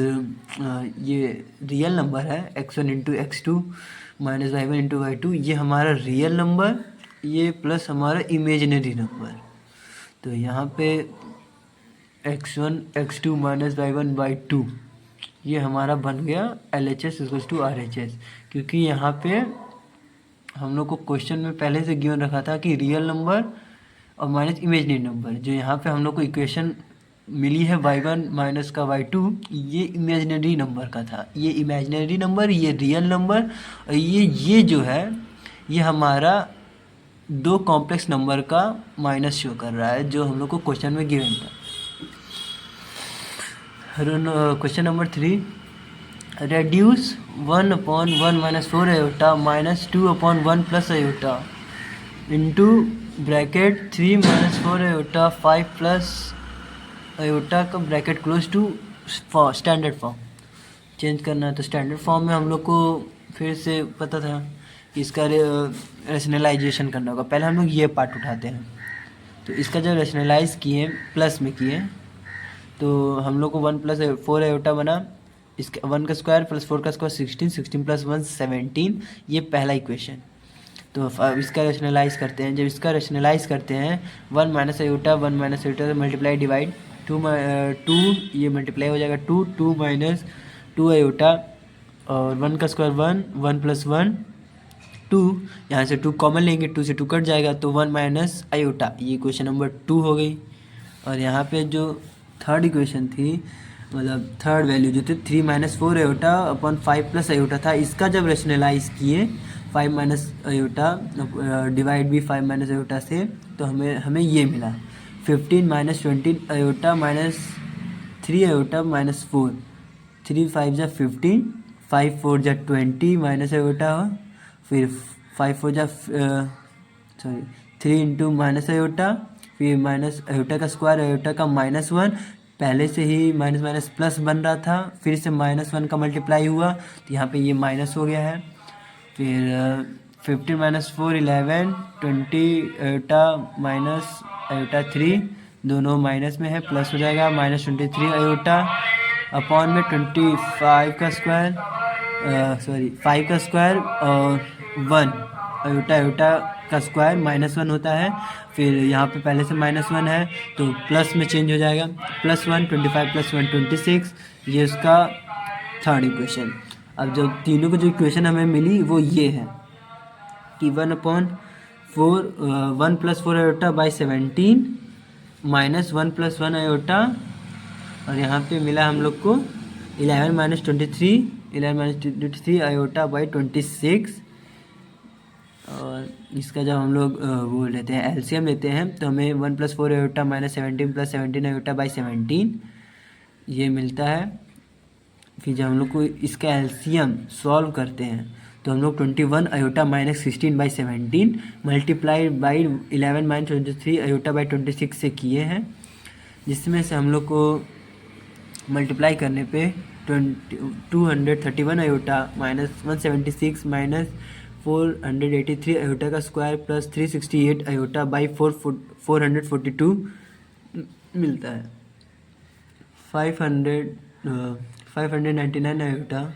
ये रियल नंबर है x1 into x2 minus y1 into y2, ये हमारा रियल नंबर, ये प्लस हमारा इमेजिनरी नंबर, तो यहाँ पे x1 x2 minus y1 y2 ये हमारा बन गया LHS इक्वल्स टू RHS, क्योंकि यहाँ पे हम लोग को क्वेश्चन में पहले से गिवन रखा था कि रियल नंबर और माइनस इमेजिनरी नंबर, जो यहाँ पे हम लोग को इक्वेशन मिली है y1 माइनस का y2, ये इमेजिनरी नंबर का था, ये इमेजिनरी नंबर, ये रियल नंबर, और ये जो है ये हमारा दो कॉम्प्लेक्स नंबर का माइनस शो कर रहा है जो हम लोग को क्वेश्चन में गिवन था। Question number 3, reduce 1/1 minus 4 iota minus 2/1 plus iota into bracket 3 minus 4 iota 5 plus iota का bracket close to standard form change करना है। तो स्टैंडर्ड फॉर्म में हम लोग को फिर से पता था कि इसका रेशनलाइजेशन करना होगा। पहले हम लोग ये पार्ट उठाते हैं, तो इसका जब रेशनलाइज किए प्लस में किए तो हम लोग को 1 प्लस 4 आयोटा बना, इसका 1 का स्क्वायर प्लस 4 का स्क्वायर 16, 16 प्लस 1 17, ये पहला इक्वेशन। तो अब इसका रेशनलाइज करते हैं, जब इसका रेशनलाइज करते हैं 1 minus iota 1 minus iota multiply divide 2 ये मल्टीप्लाई हो जाएगा 2 माइनस 2 आयोटा और 1 का स्क्वायर 1 प्लस 1 2, यहाँ से 2 कॉमन लेंगे, 2 से 2 कट जाएगा तो 1 माइनस आयोटा, ये इक्वेशन नंबर 2 हो गई। और यहाँ पे जो थर्ड इक्वेशन थी, मतलब थर्ड वैल्यू जो थी 3 minus 4 iota upon 5 plus iota था, इसका जब रेशनलाइज किए 5 माइनस आयोटा डिवाइड भी 5 माइनस आयोटा से, तो हमें ये मिला 15 minus 20 iota minus 3 iota minus 4, 3 5 जा 15, 5 4 जा 20 माइनस आयोटा, फिर 5 4 जा 3 इंटू माइनस आयोटा, फिर माइनस आयोटा का स्क्वायर, आयोटा का -1, पहले से ही माइनस माइनस प्लस बन रहा था, फिर से -1 का मल्टीप्लाई हुआ तो यहाँ पे ये माइनस हो गया है। फिर 15 - 4 11 20 आयोटा माइनस आयोटा 3 दोनों माइनस में है, प्लस हो जाएगा -23 आयोटा अपॉन में 25 का स्क्वायर, 5 का स्क्वायर और 1 आयोटा, आयोटा का स्क्वायर -1 होता है। फिर यहाँ पे पहले से -1 है तो प्लस में चेंज हो जाएगा, +1 25 + 1 26, ये उसका थर्ड इक्वेशन। अब जो तीनों को जो इक्वेशन हमें मिली वो ये है कि 1/4 1 + 4 आयोटा बाई 17 -1 + 1 आयोटा, और यहाँ पे मिला हम लोग को 11 - 23 आयोटा बाई 26। और इसका जब हम लोग वो लेते हैं एलसीएम लेते हैं तो हमें 1 + 4 आयोटा -17 + 17 आयोटा बाई 17 ये मिलता है। फिर जब हम लोग को इसका एलसीएम सॉल्व करते हैं तो हम लोग 21 iota -16 by 17 multiplied by 11 - 23 iota by 26 से किए हैं, जिसमें से हम लोग को मल्टीप्लाई करने पे 231 आयोटा -176 -483 आयोटा का स्क्वायर प्लस 368 आयोटा बाई 442 मिलता है। 599 आयोटा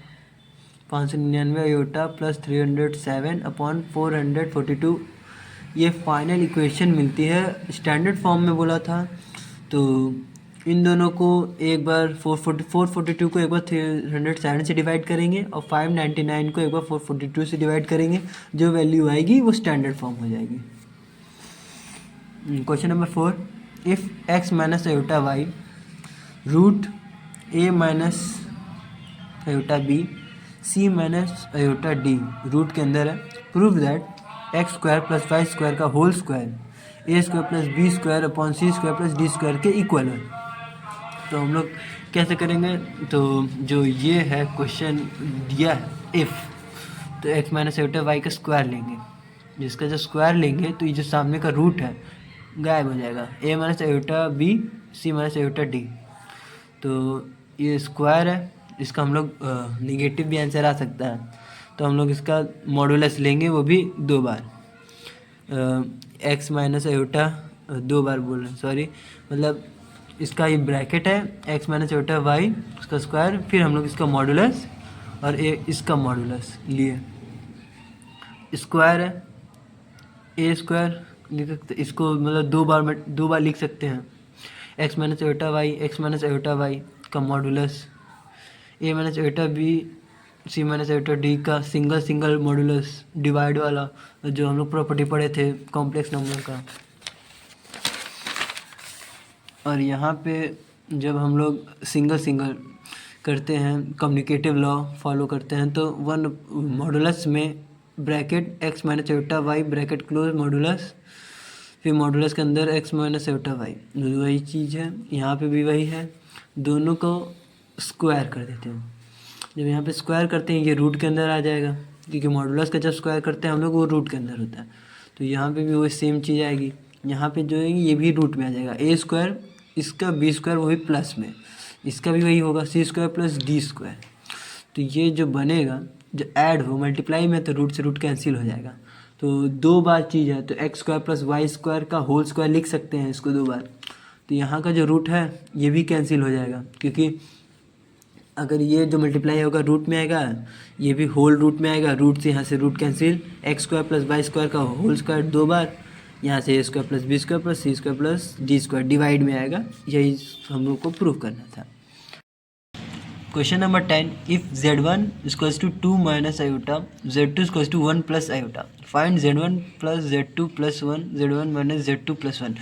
599 आयोटा प्लस 307 अपॉन 442, ये फाइनल इक्वेशन मिलती है। स्टैंडर्ड फॉर्म में बोला था तो इन दोनों को एक बार 442 को एक बार 307 से डिवाइड करेंगे और 599 को एक बार 442 से डिवाइड करेंगे, जो वैल्यू आएगी वो स्टैंडर्ड फॉर्म हो जाएगी। Question number 4, if x minus iota y root a minus iota b c minus iota d root के अंदर है, प्रूव दैट x² + y² का whole square a² + b² upon c² + d² के इक्वल है। तो हम लोग कैसे करेंगे, तो जो ये है क्वेश्चन दिया है इफ़, तो x माइनस आयोटा वाई का स्क्वायर लेंगे, जिसका जो स्क्वायर लेंगे तो ये जो सामने का रूट है गायब हो जाएगा, a minus iota b c minus iota d, तो ये स्क्वायर है, इसका हम लोग नेगेटिव भी आंसर आ सकता है, तो हम लोग इसका मॉडुलस लेंगे, वो भी 2 बार, x माइनस आयोटा 2 बार बोल रहे हैं सॉरी, मतलब इसका ये ब्रैकेट है x माइनस आयोटा वाई उसका स्क्वायर, फिर हम लोग इसका मॉडुलस और इसका मॉडुलस लिए, स्क्वायर है a² लिख सकते, इसको मतलब 2 बार लिख सकते हैं, x माइनस आयोटा वाई का modulus, a minus iota b c minus iota d का सिंगल मॉडुलस डिवाइड वाला, जो हम लोग प्रॉपर्टी पढ़े थे कॉम्प्लेक्स नंबर का। और यहाँ पे जब हम लोग सिंगल करते हैं, कम्युनिकेटिव लॉ फॉलो करते हैं, तो वन मॉडुलस में bracket x minus iota y bracket close modulus, फिर मॉडुलस के अंदर x माइनस आयोटा वाई, वही चीज़ है यहाँ पे भी वही है, दोनों को स्क्वायर कर देते हैं। जब यहाँ पे स्क्वायर करते हैं ये रूट के अंदर आ जाएगा, क्योंकि मॉडुलस का जब स्क्वायर करते हैं हम लोग वो रूट के अंदर होता है, तो यहाँ पे भी वही सेम चीज़ आएगी, यहाँ पे जो है ये भी रूट में आ जाएगा, a², इसका b² वही प्लस में, इसका भी वही होगा c² + d², तो ये जो बनेगा जो ऐड हो मल्टीप्लाई में तो रूट से रूट कैंसिल हो जाएगा, तो 2 बार चीज़ है तो x² + y² का होल स्क्वायर लिख सकते हैं इसको 2 बार, तो यहाँ का जो रूट है ये भी कैंसिल हो जाएगा, क्योंकि अगर ये जो मल्टीप्लाई होगा रूट में आएगा, ये भी होल रूट में आएगा, रूट से यहाँ से रूट कैंसिल, x² + y² का होल स्क्वायर 2 बार, यहाँ से a² + b² + c² + d² divide में आएगा, यही हम लोग को प्रूव करना था। Question number 10, if z1 = 2 - iota, z2 = 1 + iota, find z1 + z2 + 1, z1 - z2 + 1।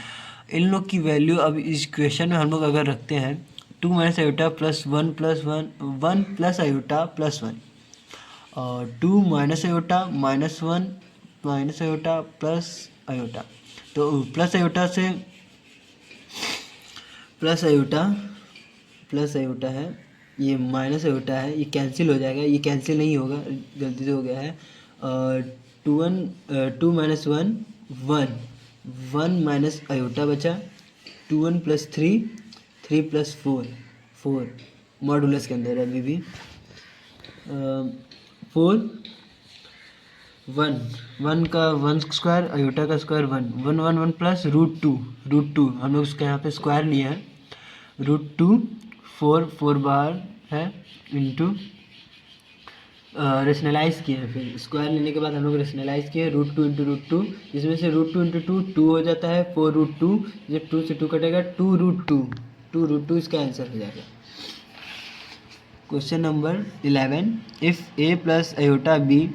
इन लोग की वैल्यू अब इस क्वेश्चन में हम लोग अगर रखते हैं 2 - आयोटा + 1 + 1 + आयोटा + 1, और 2 - आयोटा -1 - आयोटा + आयोटा, तो प्लस आयोटा से प्लस आयोटा है, ये माइनस आयोटा है, ये कैंसिल हो जाएगा, ये कैंसिल नहीं होगा, गलती से हो गया है, 2 - 1 1, 1 माइनस आयोटा बचा, 2 1 प्लस 3 प्लस 4 मॉडुलस के अंदर है अभी भी। 4 1 का 1 स्क्वायर, आयोटा का स्क्वायर 1 1 1 1 प्लस रूट टू हम लोग उसका यहाँ पे स्क्वायर लिया है, √2 4 बार है इंटू रेशनलाइज किए हैं, फिर स्क्वायर लेने के बाद हम लोग रेशनलाइज किए √2 इंटू √2, जिसमें से √2 इंटू 2 हो जाता है 4√2, जब 2 से 2 कटेगा 2√2 इसका आंसर हो जाएगा। Question number 11, if a plus iota b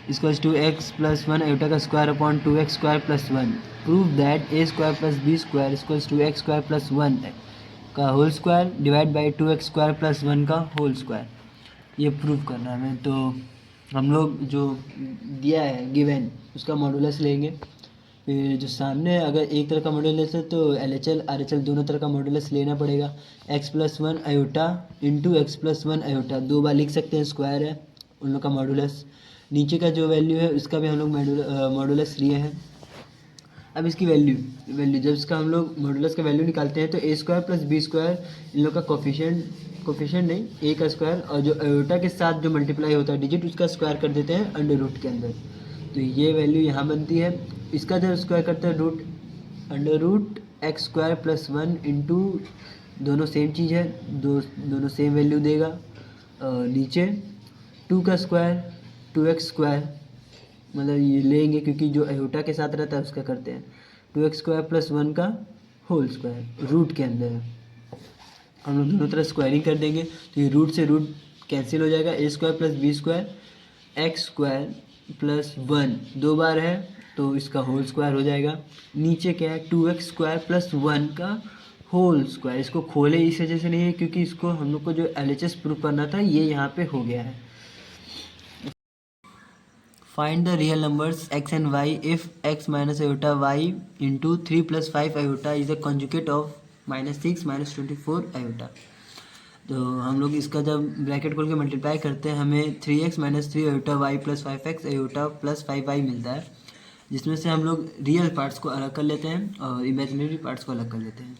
equals to x plus 1 iota का square upon 2x square plus 1, prove that a square plus b square equals to x square plus 1 का whole square divide by 2x square plus 1 का होल स्क्वायर। ये प्रूव करना है हमें। तो हम लोग जो दिया है गिवन उसका मॉडुलस लेंगे, फिर जो सामने अगर एक तरह का मॉडुलस है तो LHL RHL दोनों तरह का मॉडुलस लेना पड़ेगा। x plus 1 iota into x plus 1 iota 2 बार लिख सकते हैं, स्क्वायर है उन लोग का मॉडुलस। नीचे का जो वैल्यू है उसका भी हम लोग मॉडुलस लिए हैं। अब इसकी वैल्यू जब इसका हम लोग मॉडुलस का वैल्यू निकालते हैं तो a square plus b square इन लोग का कोफिशिएंट नहीं a का स्क्वायर, और जो आयोटा के साथ जो मल्टीप्लाई होता है डिजिट उसका स्क्वायर कर देते हैं अंडर रूट के अंदर। तो ये वैल्यू यहाँ बनती है। इसका जब स्क्वायर करते हैं under root x square plus 1 into, दोनों सेम चीज़ है, दोनों सेम वैल्यू देगा। नीचे 2 का स्क्वायर 2x स्क्वायर, मतलब ये लेंगे क्योंकि जो आयोटा के साथ रहता है उसका करते हैं 2x स्क्वायर प्लस 1 का होल स्क्वायर रूट के अंदर है। हम लोग दोनों तरफ स्क्वायरिंग कर देंगे तो ये रूट से रूट कैंसिल हो जाएगा, a square plus b square x square plus 1 2 बार है तो इसका होल स्क्वायर हो जाएगा। नीचे क्या है 2x स्क्वायर प्लस 1 का होल स्क्वायर। इसको खोले इस वजह से नहीं है क्योंकि इसको हम लोग को जो LHS प्रूफ करना था ये यहाँ पे हो गया है। Find the real numbers x and y if x minus iota y into 3 plus 5 iota is a conjugate of -6 -24 iota. तो हम लोग इसका जब ब्रैकेट खोल के मल्टीप्लाई करते हैं हमें 3x minus 3 iota y plus 5x iota plus 5y मिलता है, जिसमें से हम लोग रियल पार्ट्स को अलग कर लेते हैं और इमेजिनरी पार्ट्स को अलग कर लेते हैं।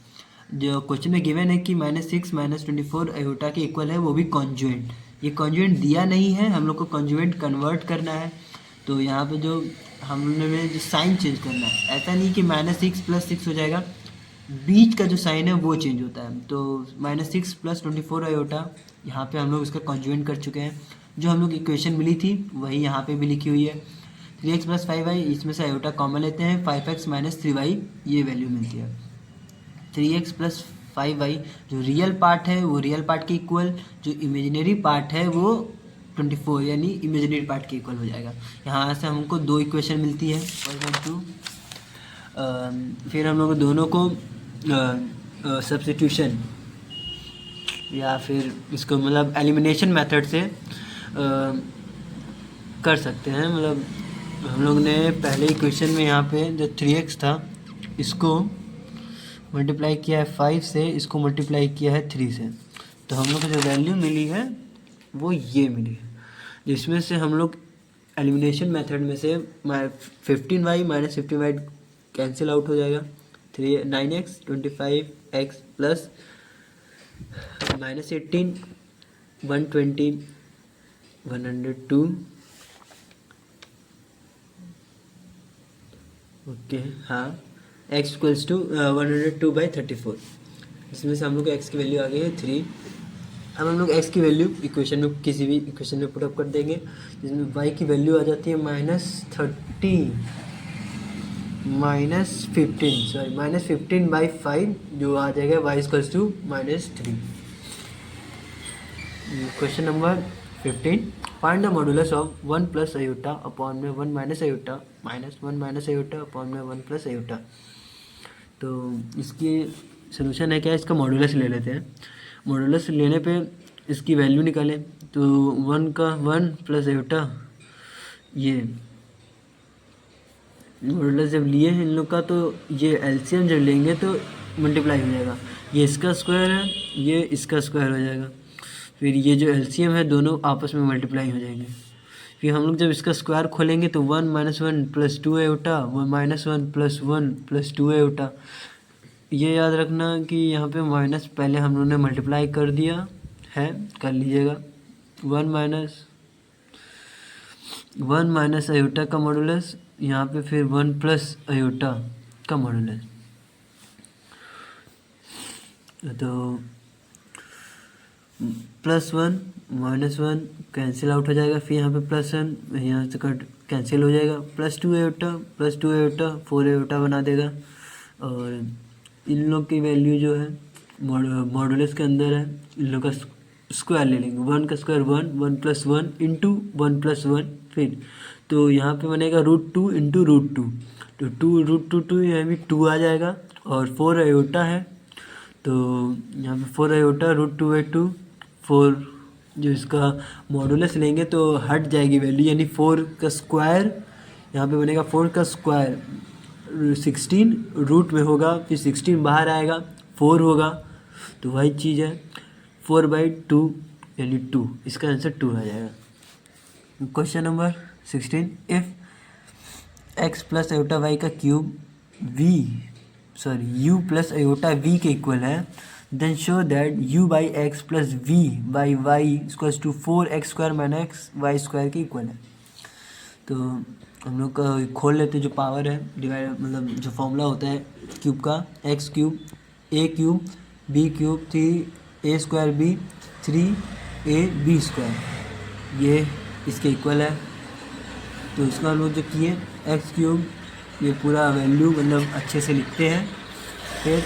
जो क्वेश्चन में गिवन है कि -6 -24 आयोटा के इक्वल है, वो भी कॉन्जुएंट। ये कॉन्जुएंट दिया नहीं है, हम लोग को कॉन्जुएंट कन्वर्ट करना है। तो यहाँ पे जो हम लोगों ने जो साइन चेंज करना है, ऐसा नहीं कि -6 प्लस 6 हो जाएगा, बीच का जो साइन है वो चेंज होता है। तो -6 प्लस 24 आयोटा यहाँ पे हम लोग इसका कॉन्जुएंट कर चुके हैं। जो हम लोग इक्वेशन मिली थी वही यहाँ पे भी लिखी हुई है। 3x प्लस 5y, इसमें से आयोटा कॉमन लेते हैं, 5x माइनस 3y ये वैल्यू मिलती है। 3x प्लस 5y जो रियल पार्ट है वो रियल पार्ट के इक्वल, जो इमेजिनरी पार्ट है वो 24 यानी इमेजिनरी पार्ट के इक्वल हो जाएगा। यहाँ से हमको 2 इक्वेशन मिलती है 1 और 2। फिर हम लोग दोनों को सब्स्टिट्यूशन या फिर इसको मतलब एलिमिनेशन मेथड से कर सकते हैं। मतलब हम लोग ने पहले इक्वेशन में यहाँ पे जो 3x था इसको मल्टीप्लाई किया है 5 से, इसको मल्टीप्लाई किया है 3 से, तो हम लोग को जो वैल्यू मिली है वो ये मिली है, जिसमें से हम लोग एलिमिनेशन मेथड में से 15y minus 15y cancel out हो जाएगा। 9x 25x प्लस -18 120 102 ओके हाँ, x इक्वल्स टू 102/34। इसमें से हम लोग को x की वैल्यू आ गई है 3। अब हम लोग x की वैल्यू इक्वेशन में किसी भी इक्वेशन में पुट अप कर देंगे, जिसमें y की वैल्यू आ जाती है -15/5 जो आ जाएगा y equals to -3। Question number 15, find the modulus of 1 plus iota upon में 1 minus iota minus 1 minus iota upon में 1 प्लस आयोटा। तो इसकी सोल्यूशन है क्या, इसका मॉडुलस ले लेते हैं। मॉडुलस लेने पे इसकी वैल्यू निकालें तो 1 का 1 प्लस आयोटा, ये मॉडुलस जब लिए हैं इन लोग का तो ये एलसीएम जब लेंगे तो मल्टीप्लाई हो जाएगा। ये इसका स्क्वायर है, ये इसका स्क्वायर हो जाएगा, फिर ये जो एलसीएम है दोनों आपस में मल्टीप्लाई हो जाएंगे। फिर हम लोग जब इसका स्क्वायर खोलेंगे तो 1 - 1 + 2 आयोटा, 1 - 1 + 1 + 2 आयोटा। ये याद रखना कि यहाँ पे माइनस पहले हम लोगों ने मल्टीप्लाई कर दिया है, कर लीजिएगा। 1 माइनस आयोटा का मॉडुलस, यहाँ पे फिर 1 प्लस आयोटा का मॉडुलस। तो +1 -1 कैंसिल आउट हो जाएगा, फिर यहाँ पे +1 यहाँ से कट कैंसिल हो जाएगा, +2 आयोटा 4 आयोटा बना देगा। और इन लोग की वैल्यू जो है मॉडुलस के अंदर है, इन लोग का स्क्वायर ले लेंगे। 1 का स्क्वायर 1, 1 + 1 इंटू 1 + 1 फिर, तो यहाँ पे बनेगा √2 इंटू √2, तो 2 √2 यहाँ भी 2 आ जाएगा। और 4 आयोटा है, तो यहाँ पे 4 आयोटा √2/2 4, जो इसका मॉडुलस लेंगे तो हट जाएगी वैल्यू, यानी 4 का स्क्वायर यहाँ पे बनेगा। 4 का स्क्वायर 16 रूट में होगा, फिर 16 बाहर आएगा, 4 होगा, तो वही चीज़ है 4/2 यानी 2, इसका आंसर 2 आ जाएगा। Question number 16, if x + iota y का क्यूब u + आयोटा v के इक्वल है, then show that u/x + v/y = 4x² - y² के इक्वल है। तो हम लोग का खोल लेते हैं जो पावर है, डिवाइड मतलब जो फॉर्मूला होता है क्यूब का, x³ a³ b³ 3a² b 3ab², ये इसके इक्वल है। तो इसका हम लोग जो किए x³ ये पूरा वैल्यू मतलब अच्छे से लिखते हैं। फिर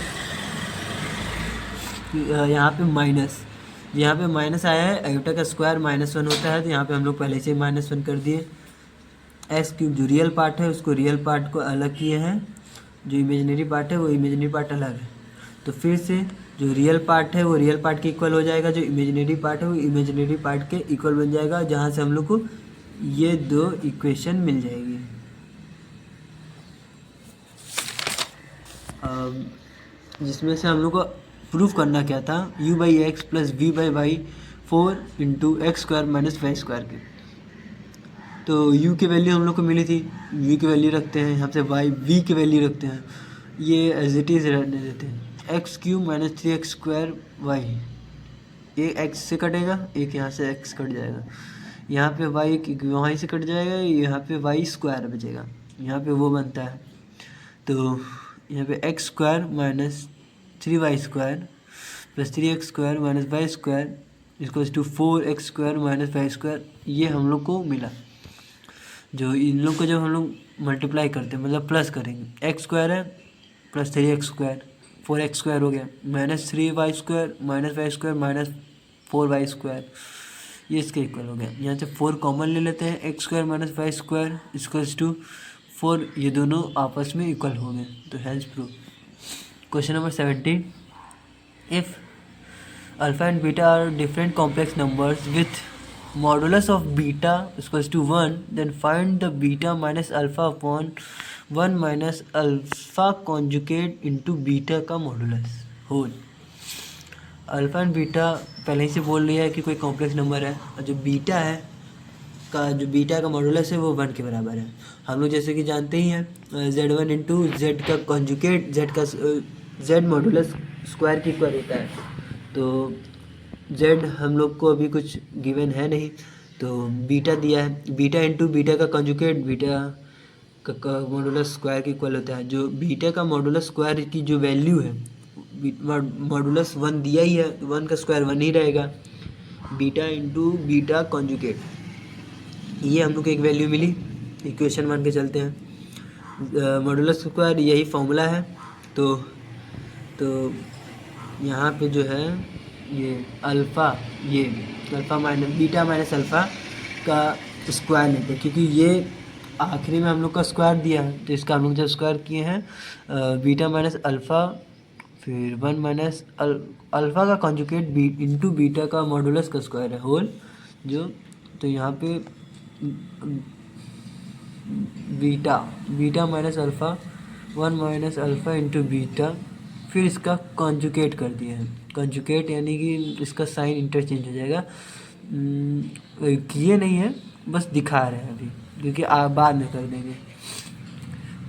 यहाँ पे माइनस आया है, आयोटा का स्क्वायर -1 होता है, तो यहाँ पे हम लोग पहले से ही -1 कर दिए। x³ जो रियल पार्ट है उसको रियल पार्ट को अलग किए हैं, जो इमेजिनरी पार्ट है वो इमेजिनरी पार्ट अलग है। तो फिर से जो रियल पार्ट है वो रियल पार्ट के इक्वल हो जाएगा, जो इमेजिनरी पार्ट है वो इमेजिनरी पार्ट के इक्वल बन जाएगा, जहाँ से हम लोग को ये 2 इक्वेशन मिल जाएगी। जिसमें से हम लोग को प्रूफ करना क्या था, u/x + v/y 4 × x² - y² के। तो u की वैल्यू हम लोग को मिली थी, v की वैल्यू रखते हैं, यहाँ से v की वैल्यू रखते हैं, ये एज इट इज़ रहने देते हैं। x³ - 3x² y, एक x से कटेगा, एक यहाँ से x कट जाएगा, यहाँ पे y वहीं से कट जाएगा, यहाँ पे y² बचेगा, यहाँ पे वो बनता है। तो यहाँ पे x² - 3y² + 3x² - y² = 4x² - y², ये हम लोग को मिला। जो इन लोग को जब हम लोग मल्टीप्लाई करते हैं मतलब प्लस करेंगे, x² है + 3x², 4x² हो गया, -3y² - y² - 4y², ये इसके इक्वल हो गया। यहाँ से 4 कॉमन ले लेते हैं, x² - y² = 4, ये दोनों आपस में इक्वल हो गए, तो hence proof. Question number 17, if alpha and beta are different complex numbers with modulus of beta = 1, then find the beta minus alpha upon 1 minus alpha conjugate into beta का modulus whole. Alpha and beta पहले ही से बोल रही है कि कोई कॉम्प्लेक्स नंबर है, और जो बीटा है का जो बीटा का मॉडुलस है वो 1 के बराबर है। हम लोग जैसे कि जानते ही हैं z1 इंटू जेड का कॉन्जुगेट जेड मॉडुलस स्क्वायर की इक्वल होता है। तो z हम लोग को अभी कुछ गिवन है नहीं, तो बीटा दिया है, बीटा इंटू बीटा का कॉन्जुगेट बीटा का मॉडुलस स्क्वायर की इक्वल होता है। जो बीटा का मॉडुलस स्क्वायर की जो वैल्यू है, मॉडुलस 1 दिया ही है, 1 का स्क्वायर 1 ही रहेगा, बीटा इंटू बीटा कॉन्जुगेट, ये हम लोग को एक वैल्यू मिली, इक्वेशन मान के चलते हैं। मॉडुलस स्क्वायर यही फॉर्मूला है। तो यहाँ पे जो है ये अल्फ़ा बीटा माइनस अल्फ़ा का स्क्वायर लेते हैं, क्योंकि ये आखिरी में हम लोग का स्क्वायर दिया है, तो इसका हम लोग जब स्क्वायर किए हैं बीटा माइनस अल्फ़ा फिर 1 माइनस अल्फ़ा का कॉन्जुगेट इंटू बीटा का मॉडुलस का स्क्वायर है होल, जो तो यहाँ पे beta minus alpha 1 minus alpha into beta, फिर इसका कॉन्जुगेट कर दिया है। कॉन्जुगेट यानी कि इसका साइन इंटरचेंज हो जाएगा, किए नहीं है, बस दिखा रहे हैं अभी, क्योंकि बाद में कर देंगे।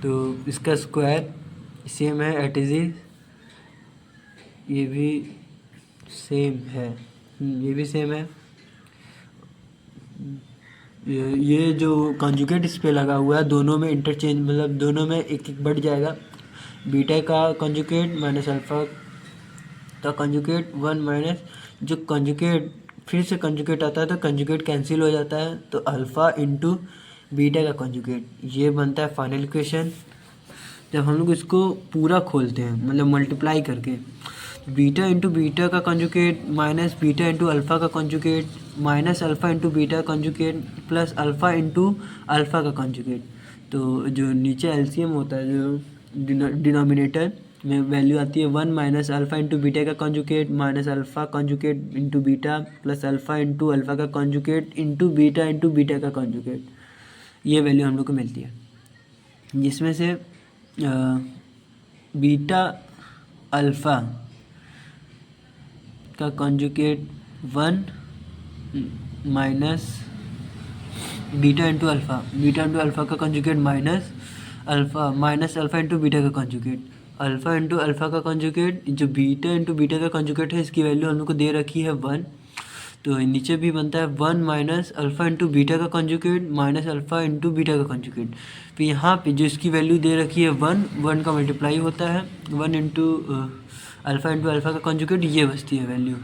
तो इसका स्क्वायर सेम है एट इज, ये भी सेम है, ये भी सेम है। ये जो कॉन्जुगेट इस पे लगा हुआ है दोनों में इंटरचेंज, मतलब दोनों में एक एक बढ़ जाएगा। बीटा का कॉन्जुगेट माइनस अल्फ़ा का कॉन्जुगेट, वन माइनस जो कॉन्जुगेट फिर से कॉन्जुगेट आता है तो कॉन्जुगेट कैंसिल हो जाता है, तो अल्फ़ा इंटू बीटा का कॉन्जुगेट, ये बनता है फाइनल इक्वेशन। जब हम लोग इसको पूरा खोलते हैं मतलब मल्टीप्लाई करके, बीटा इंटू बीटा का conjugate minus beta into alpha का conjugate minus alpha into beta conjugate plus alpha into alpha का कॉन्जुगेट, तो जो नीचे एलसीएम होता है, जो डिनोमिनेटर में वैल्यू आती है one minus alpha into beta का conjugate minus alpha conjugate into beta plus alpha into alpha का कॉन्जुगेट इंटू बीटा का कॉन्जुगेट, ये वैल्यू हम लोग को मिलती है। जिसमें से बीटा अल्फ़ा का conjugate one minus beta into alpha का conjugate minus alpha into beta का कॉन्जुगेट, अल्फ़ा इंटू अल्फ़ा का कॉन्जुगेट, जो बीटा इंटू बीटा का कॉन्जुगेट है इसकी वैल्यू हम लोग को दे रखी है वन, तो नीचे भी बनता है one minus alpha into beta का conjugate minus alpha into beta का कॉन्जुगेट। फिर यहाँ पे जो इसकी वैल्यू दे रखी है वन का मल्टीप्लाई होता है वन इंटू अल्फ़ा का कॉन्जुगेट, ये बचती है वैल्यू।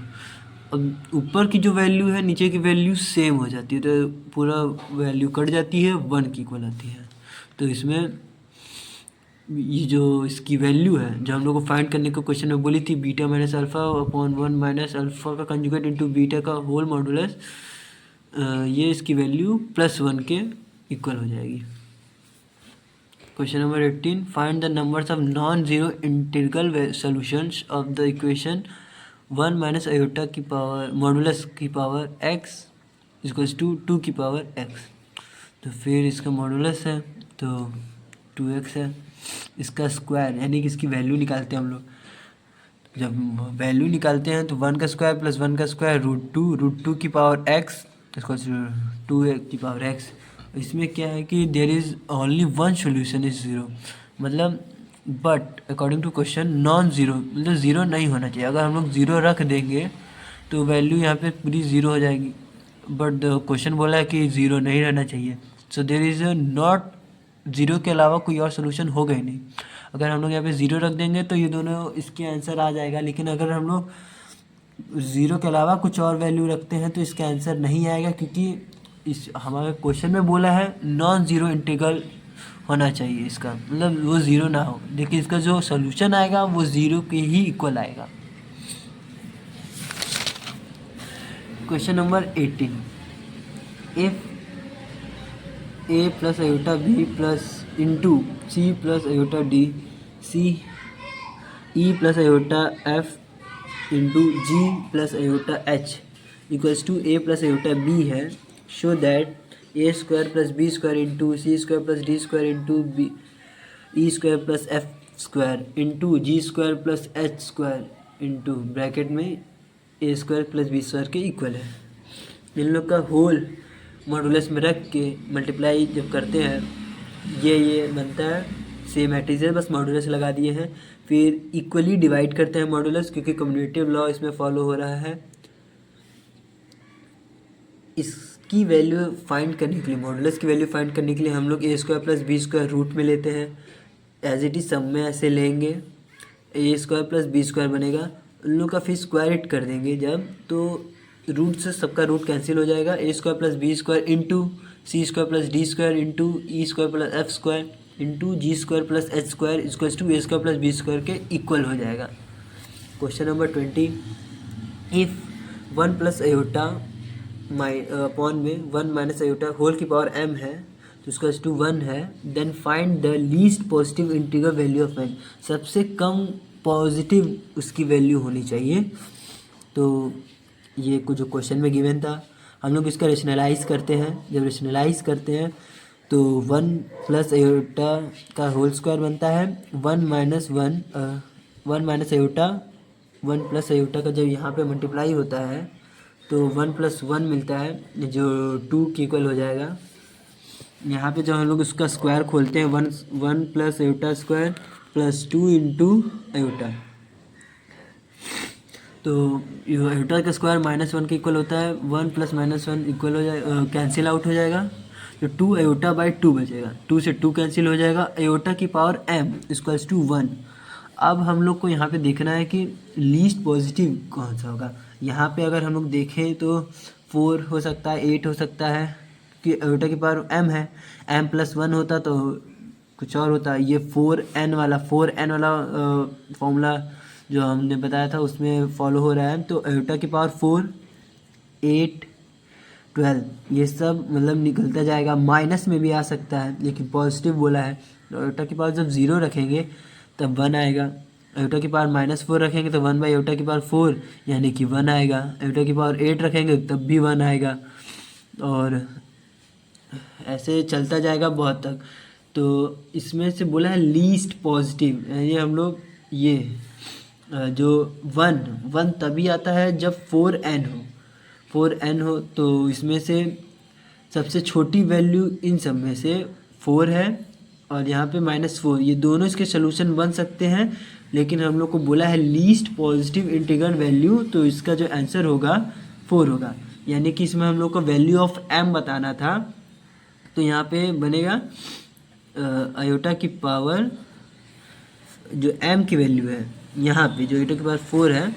अब ऊपर की जो वैल्यू है नीचे की वैल्यू सेम हो जाती है, तो पूरा वैल्यू कट जाती है, वन की इक्वल आती है। तो इसमें ये जो इसकी वैल्यू है जो हम लोग को फाइंड करने को क्वेश्चन में बोली थी, beta minus alpha upon one minus alpha का कंजुगेट इंटू बीटा का होल मॉडुलस, ये इसकी वैल्यू प्लस वन के इक्वल हो जाएगी। Question number 18, find the numbers of non zero integral solutions of the equation one minus iota की पावर मॉडुलस की power x equals to two की पावर एक्स। तो फिर इसका मॉडुलस है तो 2x है, इसका स्क्वायर यानी कि इसकी वैल्यू निकालते हैं हम लोग। जब वैल्यू निकालते हैं तो वन का स्क्वायर प्लस वन का स्क्वायर रूट टू की पावर एक्स इसको टू की पावर एक्स। इसमें क्या है कि there is only one solution is zero, मतलब but according to question non zero, मतलब ज़ीरो नहीं होना चाहिए। अगर हम लोग ज़ीरो रख देंगे तो वैल्यू यहाँ पे पूरी ज़ीरो हो जाएगी, बट क्वेश्चन बोला है कि ज़ीरो नहीं रहना चाहिए। So there is not, zero के अलावा कोई और सोल्यूशन होगा ही नहीं। अगर हम लोग यहाँ पे ज़ीरो रख देंगे तो ये दोनों इसके आंसर आ जाएगा, लेकिन अगर हम लोग ज़ीरो के अलावा कुछ और वैल्यू रखते हैं तो इसका आंसर नहीं आएगा, क्योंकि इस हमारे क्वेश्चन में बोला है नॉन ज़ीरो इंटीग्रल होना चाहिए इसका, मतलब वो ज़ीरो ना हो, लेकिन इसका जो सोल्यूशन आएगा वो ज़ीरो के ही इक्वल आएगा। Question number 18, if a plus iota b plus into c plus iota d c e plus iota f into g plus iota h equals to a plus iota b है, show that a square plus b square into c square plus d square into b e square plus f square into g square plus h square into bracket में a square plus b square के इक्वल है। इन लोग का होल मॉडुलस में रख के मल्टीप्लाई जब करते हैं ये बनता है सेम एटीज है, बस मॉडुलस लगा दिए हैं। फिर इक्वली डिवाइड करते हैं मॉडुलस, क्योंकि कम्युटेटिव लॉ इसमें फॉलो हो रहा है। इसकी वैल्यू फाइंड करने के लिए, मॉडुलस की वैल्यू फाइंड करने के लिए हम लोग a square plus b square root में लेते हैं, एज इट इज सब में ऐसे लेंगे, ए स्क्वायर प्लस बी स्क्वायर बनेगा, उन लोग का फिर स्क्वायर इट कर देंगे जब, तो रूट से सबका रूट कैंसिल हो जाएगा, a square plus b square into c square plus d square into e square plus f square into g square plus h square equals to a square plus b square के इक्वल हो जाएगा। Question number 20, if one plus iota upon में वन माइनस आयोटा होल की पावर m है तो इसका टू वन है, then find the least positive integral value of n, सबसे कम पॉजिटिव उसकी वैल्यू होनी चाहिए। तो ये कुछ जो क्वेश्चन में गिवन था, हम लोग इसका रेशनलाइज करते हैं। जब रेशनलाइज करते हैं तो वन प्लस आयोटा का होल स्क्वायर बनता है one minus iota, one plus iota का जब यहाँ पे मल्टीप्लाई होता है तो 1+1 मिलता है जो 2 के इक्वल हो जाएगा। यहाँ पे जब हम लोग उसका स्क्वायर खोलते हैं 1 plus iota square plus 2 into एटा, तो एटा का स्क्वायर -1 के इक्वल होता है। 1 प्लस -1 इक्वल हो जाएगा, कैंसिल आउट हो जाएगा, तो 2 एटा बाई 2 बचेगा। 2 से 2 कैंसिल हो जाएगा। एटा की पावर m इक्वल्स टू 1। अब हम लोग को यहाँ पे देखना है कि लीस्ट पॉजिटिव कौन सा होगा। यहाँ पे अगर हम लोग देखें तो 4 हो सकता है, 8 हो सकता है, कि एटा की पावर m है। m+1 होता तो कुछ और होता। ये 4n वाला फॉर्मूला जो हमने बताया था उसमें फॉलो हो रहा है। तो एटा की पावर 4, 8, 12 ये सब मतलब निकलता जाएगा। माइनस में भी आ सकता है लेकिन पॉजिटिव बोला है, तो एटा की पावर जब 0 रखेंगे तब 1 आएगा। एटा की पावर -4 रखेंगे तो 1 बाई एटा की पावर 4 यानी कि 1 आएगा। एटा की पावर 8 रखेंगे तब भी 1 आएगा, और ऐसे चलता जाएगा बहुत तक। तो इसमें से बोला है लीस्ट पॉजिटिव, यानी हम लोग ये जो 1 तभी आता है जब 4n हो। तो इसमें से सबसे छोटी वैल्यू इन सब में से 4 है, और यहाँ पे -4, ये दोनों इसके सोल्यूशन बन सकते हैं। लेकिन हम लोग को बोला है लीस्ट पॉजिटिव इंटीग्रल वैल्यू, तो इसका जो आंसर होगा 4 होगा। यानी कि इसमें हम लोग को वैल्यू ऑफ m बताना था। तो यहाँ पे बनेगा आयोटा की पावर जो m की वैल्यू है, यहाँ पे जो आयोटा की पावर 4 है,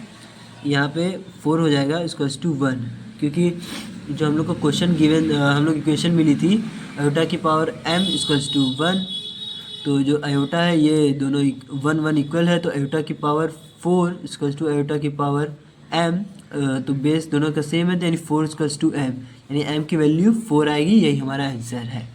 यहाँ पे 4 हो जाएगा इक्वल्स टू 1। क्योंकि जो हम लोग को क्वेश्चन गिवन, हम लोग इक्वेशन मिली थी आयोटा की पावर m इक्वल्स टू 1। तो जो आयोटा है ये दोनों 1 इक्वल है, तो आयोटा की पावर 4 इक्वल्स टू आयोटा की पावर m, तो बेस दोनों का सेम है, तो यानी 4 इक्वल्स टू m, यानी m की वैल्यू 4 आएगी। यही हमारा आंसर है।